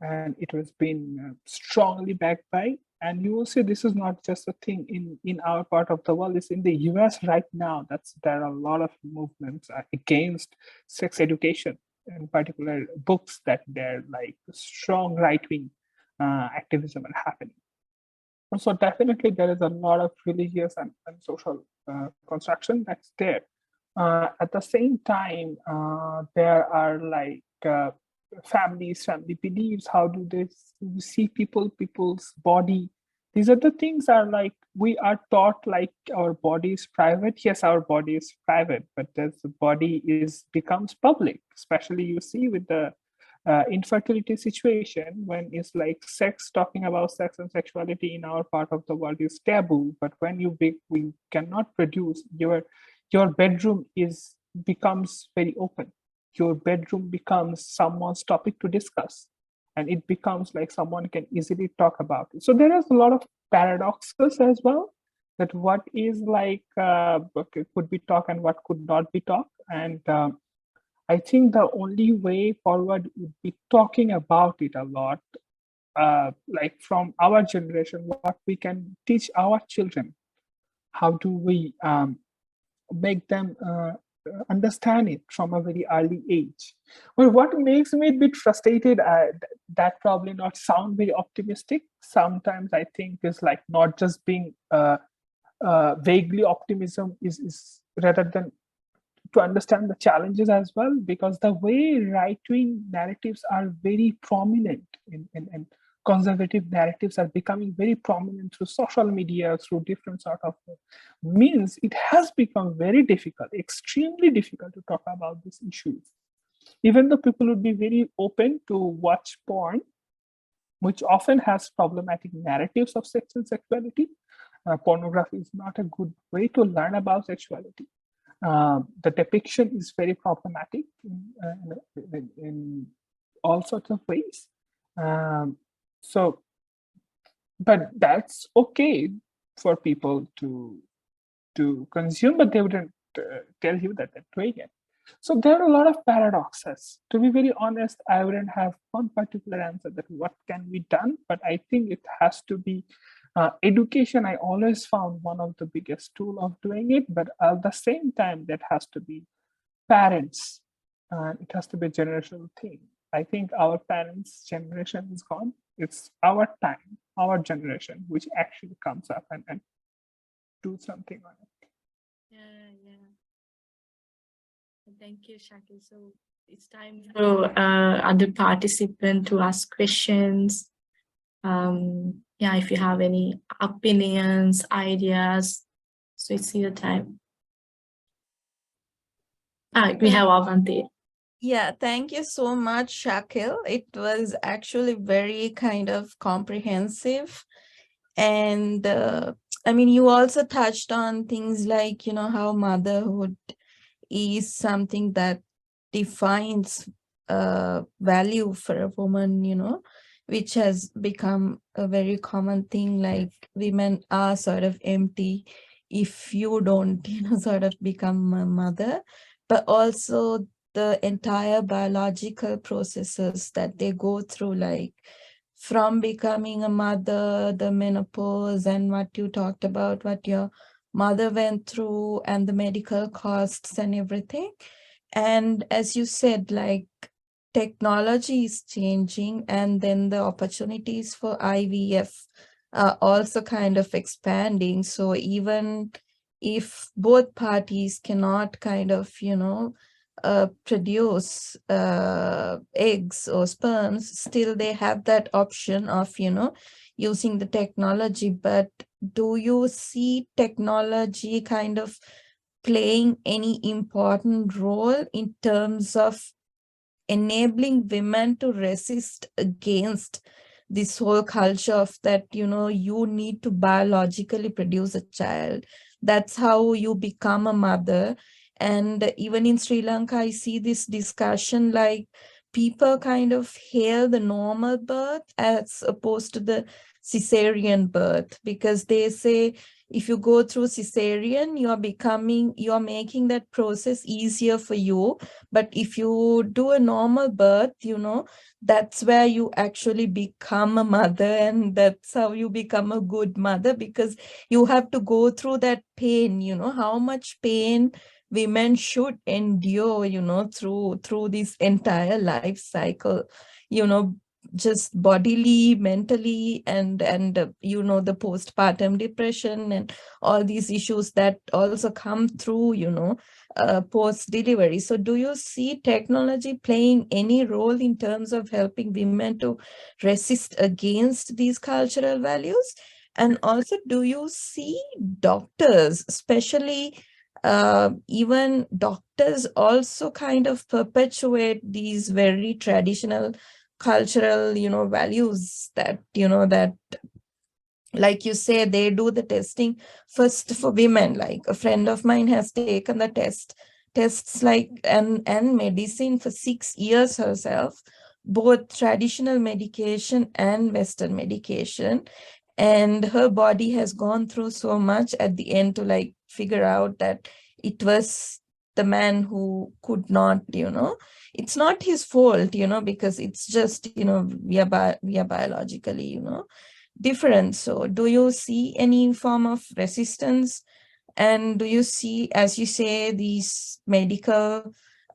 And it was being strongly backed by. And you will see this is not just a thing in our part of the world. It's in the US right now. There are a lot of movements against sex education, in particular books, that they're like strong right-wing activism are happening. And so definitely there is a lot of religious and social construction that's there. At the same time, there are like family beliefs. How do they see people's body? These are the things are like, we are taught like our body is private. Yes, our body is private, but as the body becomes public, especially you see with the infertility situation, when it's like talking about sex and sexuality in our part of the world is taboo. But when we cannot produce, your bedroom becomes very open. Your bedroom becomes someone's topic to discuss, and it becomes like someone can easily talk about it. So there is a lot of paradoxes as well, that what is like could be talked and what could not be talked. And I think the only way forward would be talking about it a lot, like from our generation, what we can teach our children. How do we make them understand it from a very early age? Well, what makes me a bit frustrated, that probably not sound very optimistic. Sometimes I think is like not just being vaguely optimism is rather than to understand the challenges as well, because the way right-wing narratives are very prominent in conservative narratives are becoming very prominent through social media, through different sort of means, it has become very difficult, extremely difficult to talk about these issues. Even though people would be very open to watch porn, which often has problematic narratives of sex and sexuality, pornography is not a good way to learn about sexuality. The depiction is very problematic in all sorts of ways. So, but that's okay for people to consume, but they wouldn't tell you that they're doing it. So there are a lot of paradoxes. To be very honest, I wouldn't have one particular answer that what can be done, but I think it has to be education. I always found one of the biggest tool of doing it, but at the same time, that has to be parents. It has to be a generational thing. I think our parents' generation is gone. It's our time, our generation, which actually comes up and do something on it. Yeah. Thank you, Shakil. So it's time for other participant to ask questions. If you have any opinions, ideas, so it's your time. We have Avanti. Yeah, thank you so much, Shakil. It was actually very kind of comprehensive. And I mean, you also touched on things like, how motherhood is something that defines value for a woman, which has become a very common thing, like women are sort of empty if you don't, sort of become a mother, but also the entire biological processes that they go through, like from becoming a mother, the menopause, and what you talked about, what your mother went through, and the medical costs and everything. And as you said, like technology is changing, and then the opportunities for IVF are also kind of expanding. So even if both parties cannot kind of, produce eggs or sperms, still they have that option of, using the technology. But do you see technology kind of playing any important role in terms of enabling women to resist against this whole culture of that, you need to biologically produce a child? That's how you become a mother. And even in Sri Lanka, I see this discussion, like people kind of hail the normal birth as opposed to the cesarean birth, because they say if you go through cesarean, you're making that process easier for you. But if you do a normal birth, that's where you actually become a mother, and that's how you become a good mother, because you have to go through that pain. How much pain women should endure, through this entire life cycle, just bodily, mentally, and the postpartum depression and all these issues that also come through, post delivery. So do you see technology playing any role in terms of helping women to resist against these cultural values? And also, do you see doctors, especially even doctors, also kind of perpetuate these very traditional cultural, values that, that, like you say, they do the testing first for women. Like a friend of mine has taken the tests like and medicine for 6 years herself, both traditional medication and Western medication. And her body has gone through so much at the end to like figure out that it was the man who could not, it's not his fault, because it's just, we are biologically, different. So do you see any form of resistance? And do you see, as you say, these medical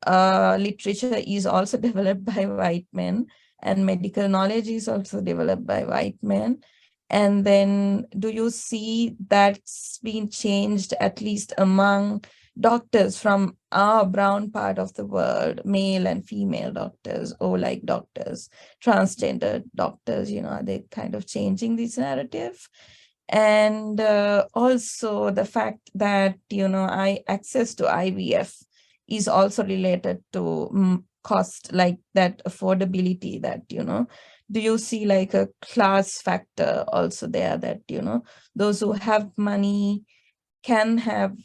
literature is also developed by white men, and medical knowledge is also developed by white men? And then do you see that's been changed, at least among doctors from our brown part of the world, male and female doctors, or like doctors, transgender doctors, are they kind of changing this narrative? And also the fact that, access to IVF is also related to cost, like that affordability, that, do you see like a class factor also there, that, those who have money can have,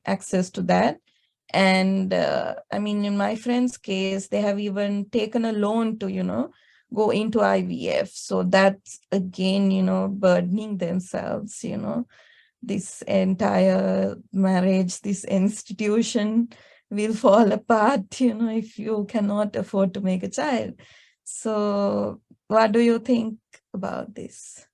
access to that? And I mean, in my friend's case, they have even taken a loan to, go into IVF. So that's again, burdening themselves, this entire marriage, this institution will fall apart, if you cannot afford to make a child. So what do you think about this?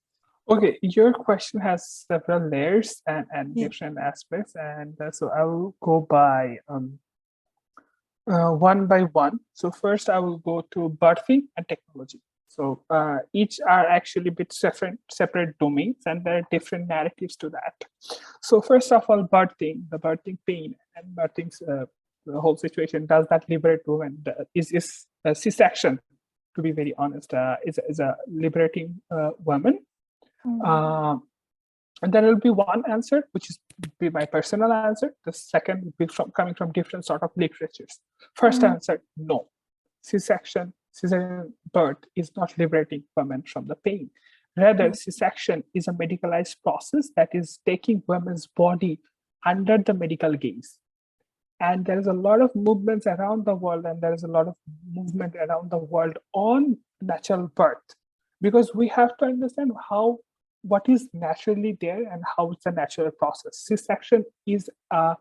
Okay, your question has several layers and Yeah. different aspects, and so I will go by one by one. So first, I will go to birthing and technology. So each are actually a bit separate domains, and there are different narratives to that. So first of all, birthing, the birthing pain and birthing, the whole situation, does that liberate women? Is C-section, to be very honest, is a liberating woman? Mhm. And there will be one answer, which is be my personal answer. The second will be coming from different sort of literatures. First answer, no. C-section, cesarean birth is not liberating women from the pain. Rather, C-section is a medicalized process that is taking women's body under the medical gaze. And there is a lot of movements around the world, and there is a lot of movement around the world on natural birth, because we have to understand what is naturally there and how it's a natural process. C-section is a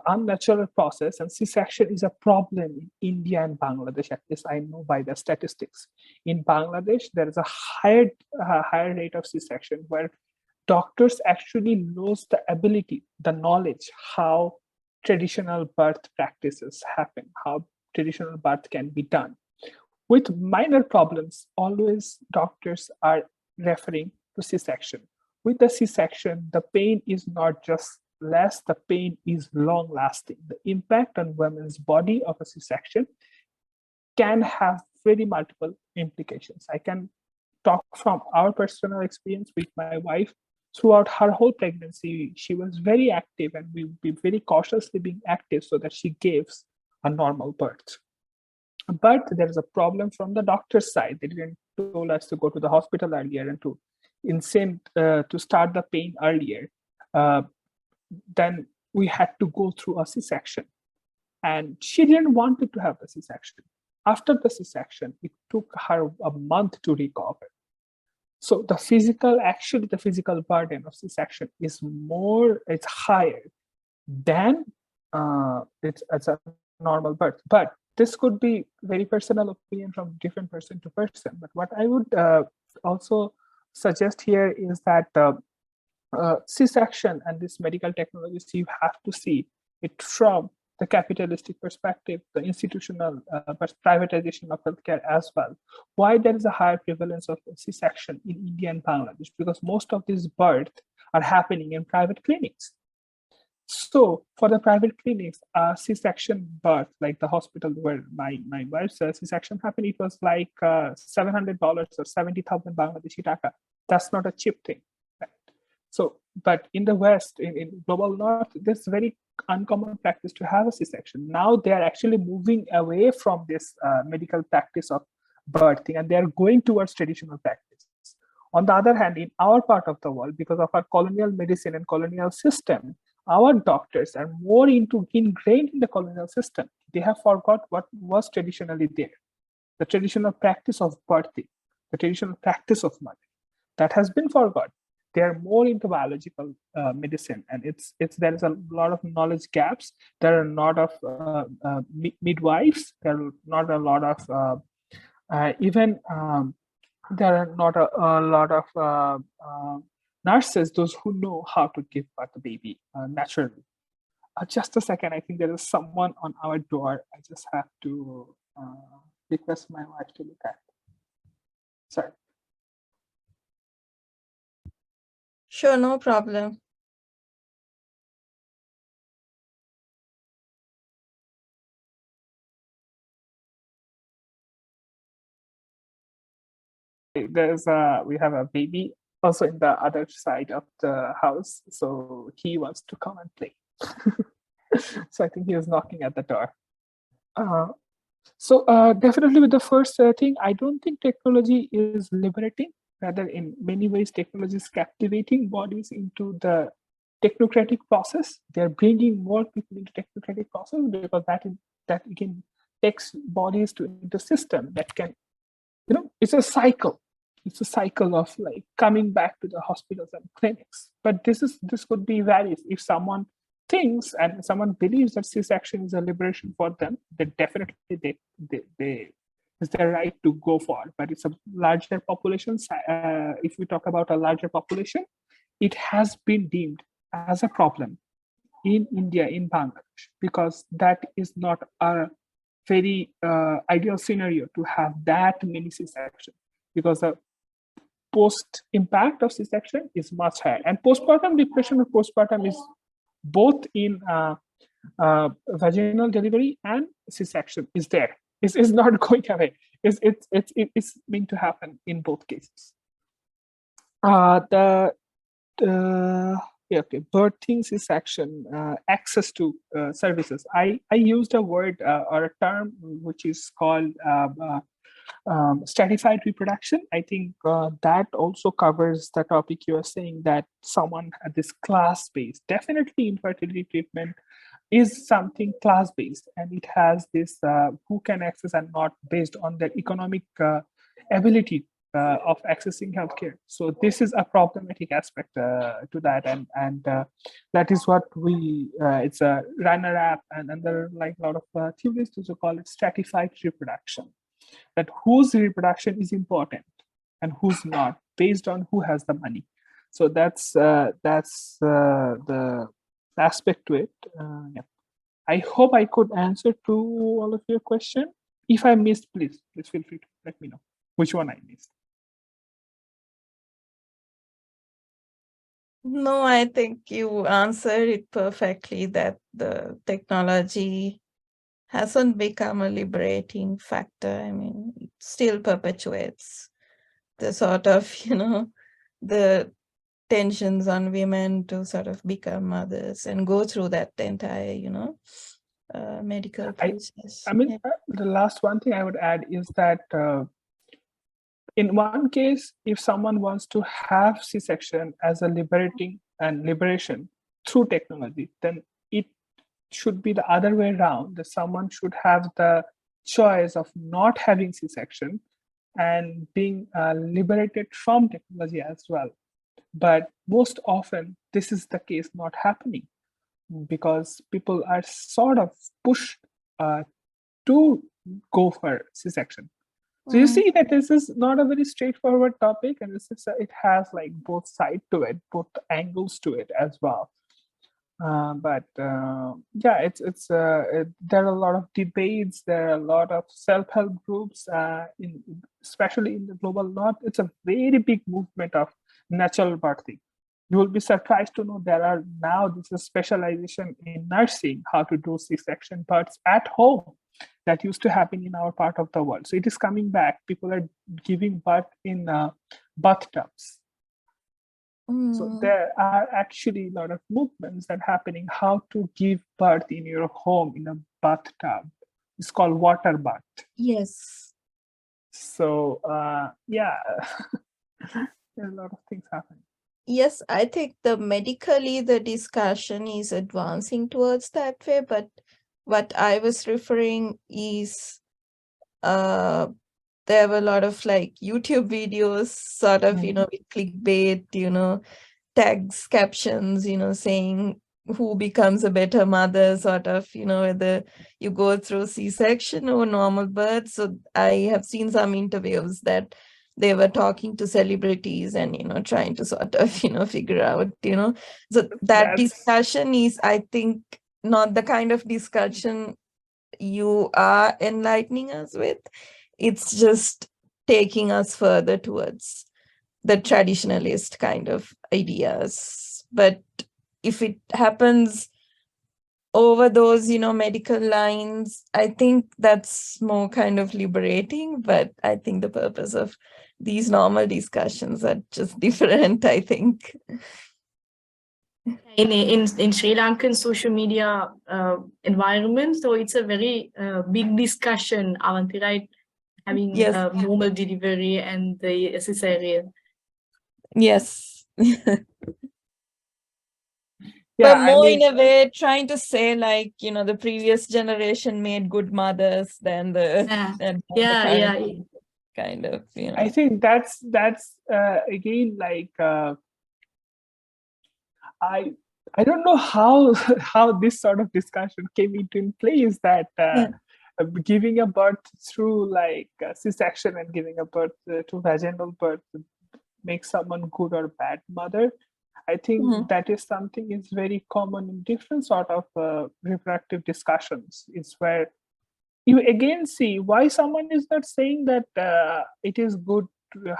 unnatural process, and C-section is a problem in India and Bangladesh. At least I know by the statistics. In Bangladesh, there is a higher rate of C-section, where doctors actually lose the ability, the knowledge, how traditional birth practices happen, how traditional birth can be done. With minor problems, always doctors are referring to C-section. With the C-section, the pain is not just less, the pain is long lasting. The impact on women's body of a C-section can have very multiple implications. I can talk from our personal experience with my wife. Throughout her whole pregnancy, she was very active, and we would be very cautiously being active so that she gives a normal birth. But there is a problem from the doctor's side. They didn't told us to go to the hospital earlier and to to start the pain earlier. Then we had to go through a C-section, and she didn't want to have a C-section. After the C-section, it took her a month to recover. So the physical burden of C-section is it's higher than it's a normal birth. But this could be very personal opinion from different person to person. But what I would also suggest here is that C-section and this medical technologies, you have to see it from the capitalistic perspective, the institutional privatization of healthcare as well. Why there is a higher prevalence of C-section in India and Bangladesh? Because most of these births are happening in private clinics. So for the private clinics, C-section birth, like the hospital where my wife's C-section happened, it was like $700 or 70,000 Bangladeshi taka. That's not a cheap thing. Right? So, but in the West, in global North, this very uncommon practice to have a C-section. Now they are actually moving away from this medical practice of birthing, and they are going towards traditional practice. On the other hand, in our part of the world, because of our colonial medicine and colonial system, our doctors are more ingrained in the colonial system. They have forgot what was traditionally there. The traditional practice of birthing, the traditional practice of mothering, that has been forgotten. They are more into biological medicine, and there is a lot of knowledge gaps. There are a lot of midwives. There are not a lot of even there are not a lot of nurses, those who know how to give birth to baby naturally. Just a second, I think there is someone on our door. I just have to request my wife to look at. Sorry. Sure, no problem. We have a baby also in the other side of the house, so he wants to come and play. So I think he was knocking at the door. So definitely with the first thing, I don't think technology is liberating. Rather, in many ways, technology is captivating bodies into the technocratic process. They're bringing more people into technocratic process because that again takes bodies to into system that can, it's a cycle. It's a cycle of like coming back to the hospitals and clinics. But this could be various. If someone thinks and someone believes that C-section is a liberation for them, then definitely they it's their right to go for. But it's a larger population. If we talk about a larger population, it has been deemed as a problem in India, in Bangladesh, because that is not a very ideal scenario to have that many C-sections, because the post impact of C-section is much higher. And postpartum depression or postpartum is both in vaginal delivery and C-section is there. It's not going away. It's meant to happen in both cases. Birthing C-section, access to services. I used a word or a term which is called stratified reproduction. I think that also covers the topic you are saying, that someone at this class-based. Definitely infertility treatment is something class-based, and it has this who can access and not based on their economic ability of accessing healthcare. So this is a problematic aspect to that, and that is what we it's a runner-up, and there are like a lot of theorists also call it stratified reproduction, that whose reproduction is important and who's not based on who has the money. So that's the aspect to it. Yeah. I hope I could answer to all of your question. If I missed, please feel free to let me know which one I missed. No, I think you answered it perfectly, that the technology hasn't become a liberating factor. I mean, it still perpetuates the sort of, the tensions on women to sort of become mothers and go through that entire, medical process. I mean, the last one thing I would add is that in one case, if someone wants to have C-section as a liberating and liberation through technology, then it should be the other way around, that someone should have the choice of not having C-section and being liberated from technology as well. But most often, this is the case not happening, because people are sort of pushed to go for C-section. So you see that this is not a very straightforward topic, and it has like both sides to it, both angles to it as well. Yeah, there are a lot of debates. There are a lot of self-help groups, especially in the global north. It's a very big movement of natural birthing. You will be surprised to know there are now this is specialization in nursing, how to do C-section births at home. That used to happen in our part of the world. So it is coming back. People are giving birth in bathtubs. So there are actually a lot of movements that are happening, how to give birth in your home in a bathtub. It's called water bath. Yes. So yeah, there are a lot of things happening. Yes, I think medically the discussion is advancing towards that way, but what I was referring is there were a lot of like YouTube videos sort of, with clickbait, tags, captions, saying who becomes a better mother, sort of, whether you go through C-section or normal birth. So I have seen some interviews that they were talking to celebrities and, trying to sort of, figure out, so that discussion is, I think, not the kind of discussion you are enlightening us with. It's just taking us further towards the traditionalist kind of ideas. But if it happens over those, medical lines, I think that's more kind of liberating. But I think the purpose of these normal discussions are just different, I think. in Sri Lankan social media environment. So it's a very big discussion, Avanti, right? Having Yes. normal delivery and the cesarean. Yes. Yeah, But I more mean, in a way, trying to say like, the previous generation made good mothers than the, Yeah, than the yeah, current yeah. kind of, I think that's again like I I don't know how how this sort of discussion came into in place, that Yeah. giving a birth through like C-section and giving a birth to vaginal birth makes someone good or bad mother. I think that is something is very common in different sort of reproductive discussions. It's where you again see why someone is not saying that it is good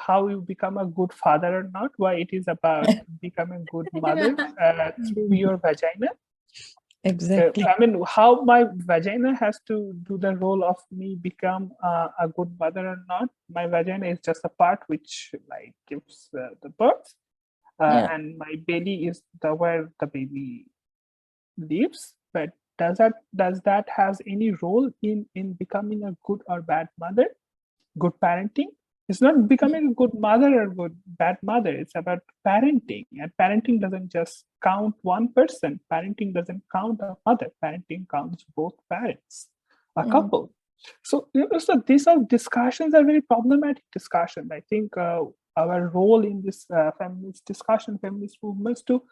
how you become a good father or not, why it is about becoming good mother through your vagina. Exactly. I mean, how my vagina has to do the role of me become a good mother or not. My vagina is just a part which like gives the birth, Yeah. and my belly is the where the baby lives. But does that has any role in becoming a good or bad mother, good parenting? It's not becoming a good mother or good bad mother. It's about parenting, and parenting doesn't just count one person. Parenting doesn't count a mother. Parenting counts both parents, a couple. So, so these are discussions are very problematic discussion. I think our role in this feminist discussion, feminist movements, to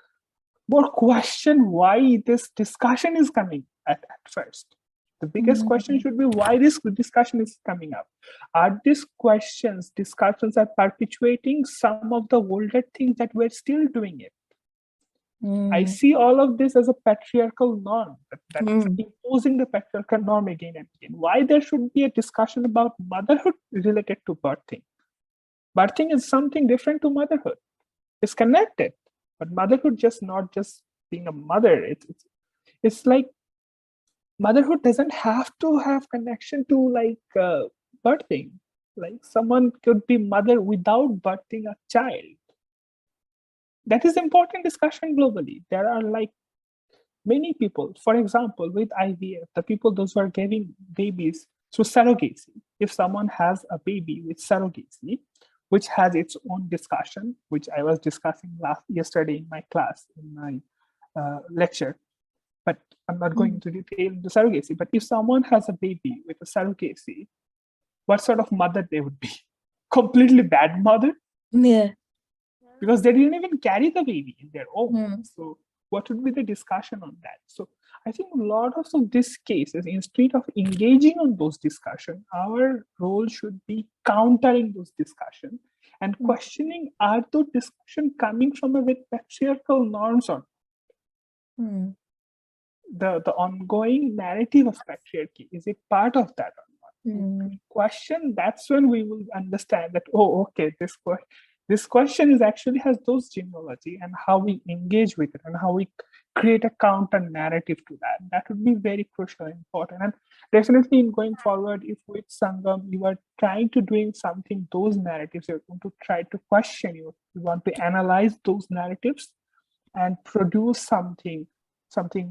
more question why this discussion is coming at first. The biggest question should be why this discussion is coming up. Are these discussions are perpetuating some of the older things that we're still doing it? I see all of this as a patriarchal norm, that's imposing the patriarchal norm again and again. Why there should be a discussion about motherhood related to birthing? Birthing is something different to motherhood. It's connected, but motherhood just not just being a mother. It's like motherhood doesn't have to have connection to like birthing. Like someone could be mother without birthing a child. That is important discussion globally. There are like many people, for example, with IVF, the people those who are giving babies through surrogacy. If someone has a baby with surrogacy, which has its own discussion, which I was discussing yesterday in my class, in my lecture, but I'm not going into detail into surrogacy. But if someone has a baby with a surrogacy, what sort of mother they would be? Completely bad mother, Yeah. because they didn't even carry the baby in their own. So what would be the discussion on that? So I think a lot of these cases, instead of engaging on those discussions, our role should be countering those discussions and questioning, are those discussions coming from a very patriarchal norms, or the ongoing narrative of patriarchy, is it part of that or not? Question, that's when we will understand that, oh, okay, this question is actually has those genealogy, and how we engage with it and how we create a counter narrative to that would be very crucial and important. And definitely in going forward, if with Sangam you are trying to doing something, those narratives, you're going to try to question, you want to analyze those narratives and produce something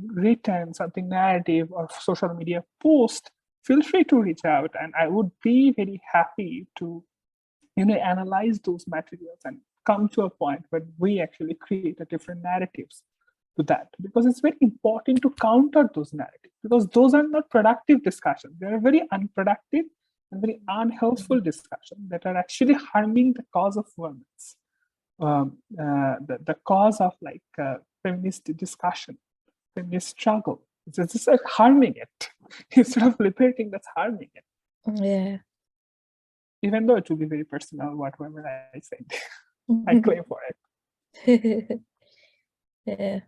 written, something narrative, or social media post, feel free to reach out, and I would be very happy to analyze those materials and come to a point where we actually create a different narratives to that, because it's very important to counter those narratives, because those are not productive discussions. They are very unproductive and very unhelpful discussions that are actually harming the cause of women, the cause of like feminist discussion, feminist struggle. It's just like harming it instead of liberating, that's harming it. Yeah. Even though it will be very personal, whatever I said, I claim for it. Yeah.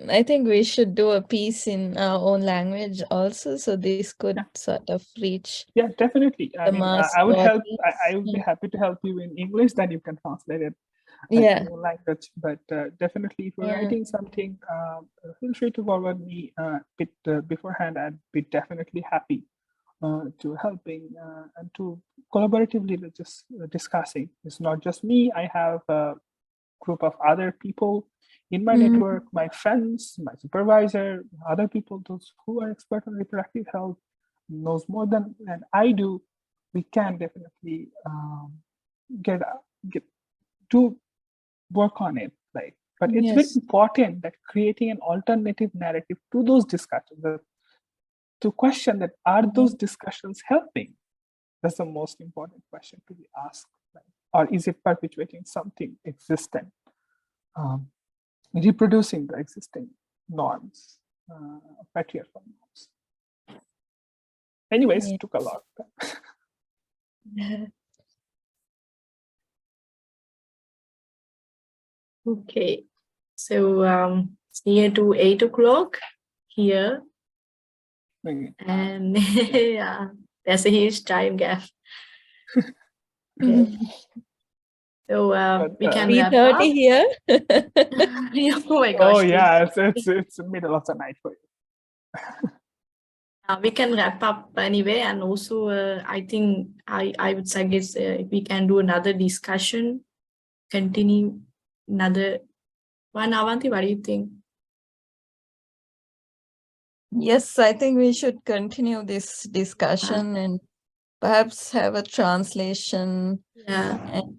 I think we should do a piece in our own language also, so this could sort of reach. Yeah, definitely. I mean, I would help. I would be Yeah. happy to help you in English. Then you can translate it Yeah. in your language. But definitely, if you're Yeah. writing something, feel free to forward me bit beforehand. I'd be definitely happy to helping and to collaboratively just discussing. It's not just me. I have group of other people in my network, my friends, my supervisor, other people, those who are expert on reproductive health, knows more than I do, we can definitely get to work on it. Like, but it's very important that creating an alternative narrative to those discussions, to question that are those discussions helping? That's the most important question to be asked. Right? Or is it perpetuating something existent, reproducing the existing norms, patriarchal norms? Anyways, it took a lot of time. Okay, so it's near to 8 o'clock here. And yeah, there's a huge time gap. Okay. So we can wrap up. 3:30 here. Oh my gosh. Oh yeah, it's the middle of the night for you. We can wrap up anyway, and also I think I would suggest if we can do another discussion, continue another one. Avanti, what do you think? Yes, I think we should continue this discussion and perhaps have a translation and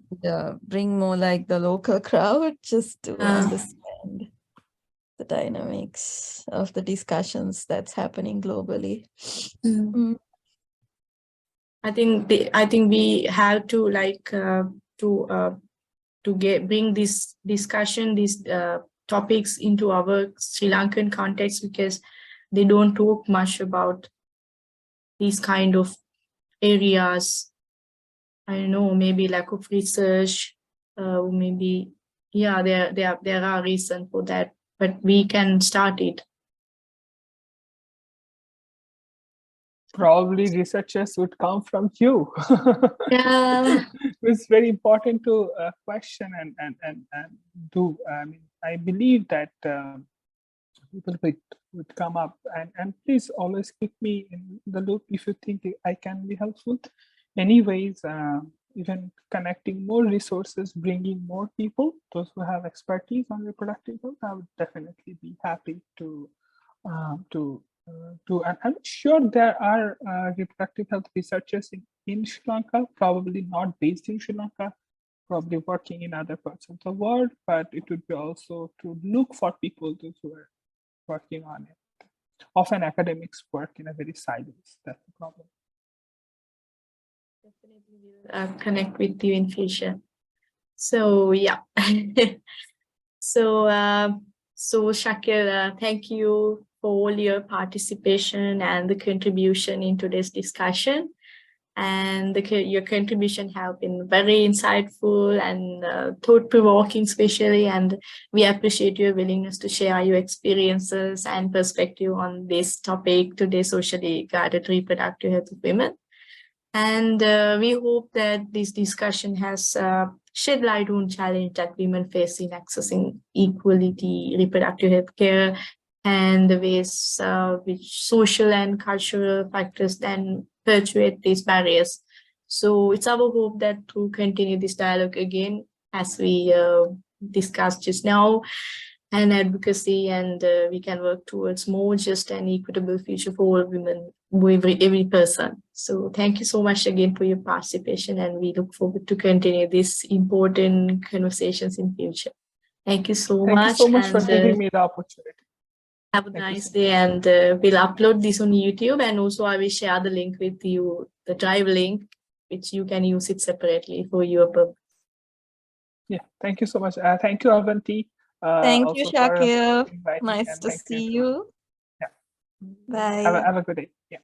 bring more like the local crowd just to understand the dynamics of the discussions that's happening globally. I think we have to like bring this discussion, these topics into our Sri Lankan context, because they don't talk much about these kind of areas. I don't know, maybe lack of research, maybe there are reasons for that, but we can start it. Probably researchers would come from you. Yeah, it's very important to question and do. I mean, I believe that people would come up, and please always keep me in the loop if you think I can be helpful. Anyways, even connecting more resources, bringing more people, those who have expertise on reproductive health, I would definitely be happy to. And I'm sure there are reproductive health researchers in Sri Lanka, probably not based in Sri Lanka, probably working in other parts of the world, but it would be also to look for people those who are working on it. Often academics work in a very silos. That's the problem. Definitely will connect with you in future. So yeah. So Shakil, thank you for all your participation and the contribution in today's discussion. And your contribution have been very insightful and thought-provoking, especially. And we appreciate your willingness to share your experiences and perspective on this topic, today's socially guided reproductive health of women. And we hope that this discussion has shed light on challenge that women face in accessing equality, reproductive health care, and the ways which social and cultural factors then perpetuate these barriers. So it's our hope that to continue this dialogue again, as we discussed just now, and advocacy, and we can work towards more just and equitable future for all women, every person. So thank you so much again for your participation, and we look forward to continue these important conversations in future. Thank you so much. Thank you so much for giving me the opportunity. Have a nice day, and we'll upload this on YouTube, and also I will share the link with you, the drive link, which you can use it separately for your purpose. Yeah, thank you so much. Thank you, Avanti. Thank you, Shakil. Nice to see you. Yeah. Bye. Have a good day. Yeah.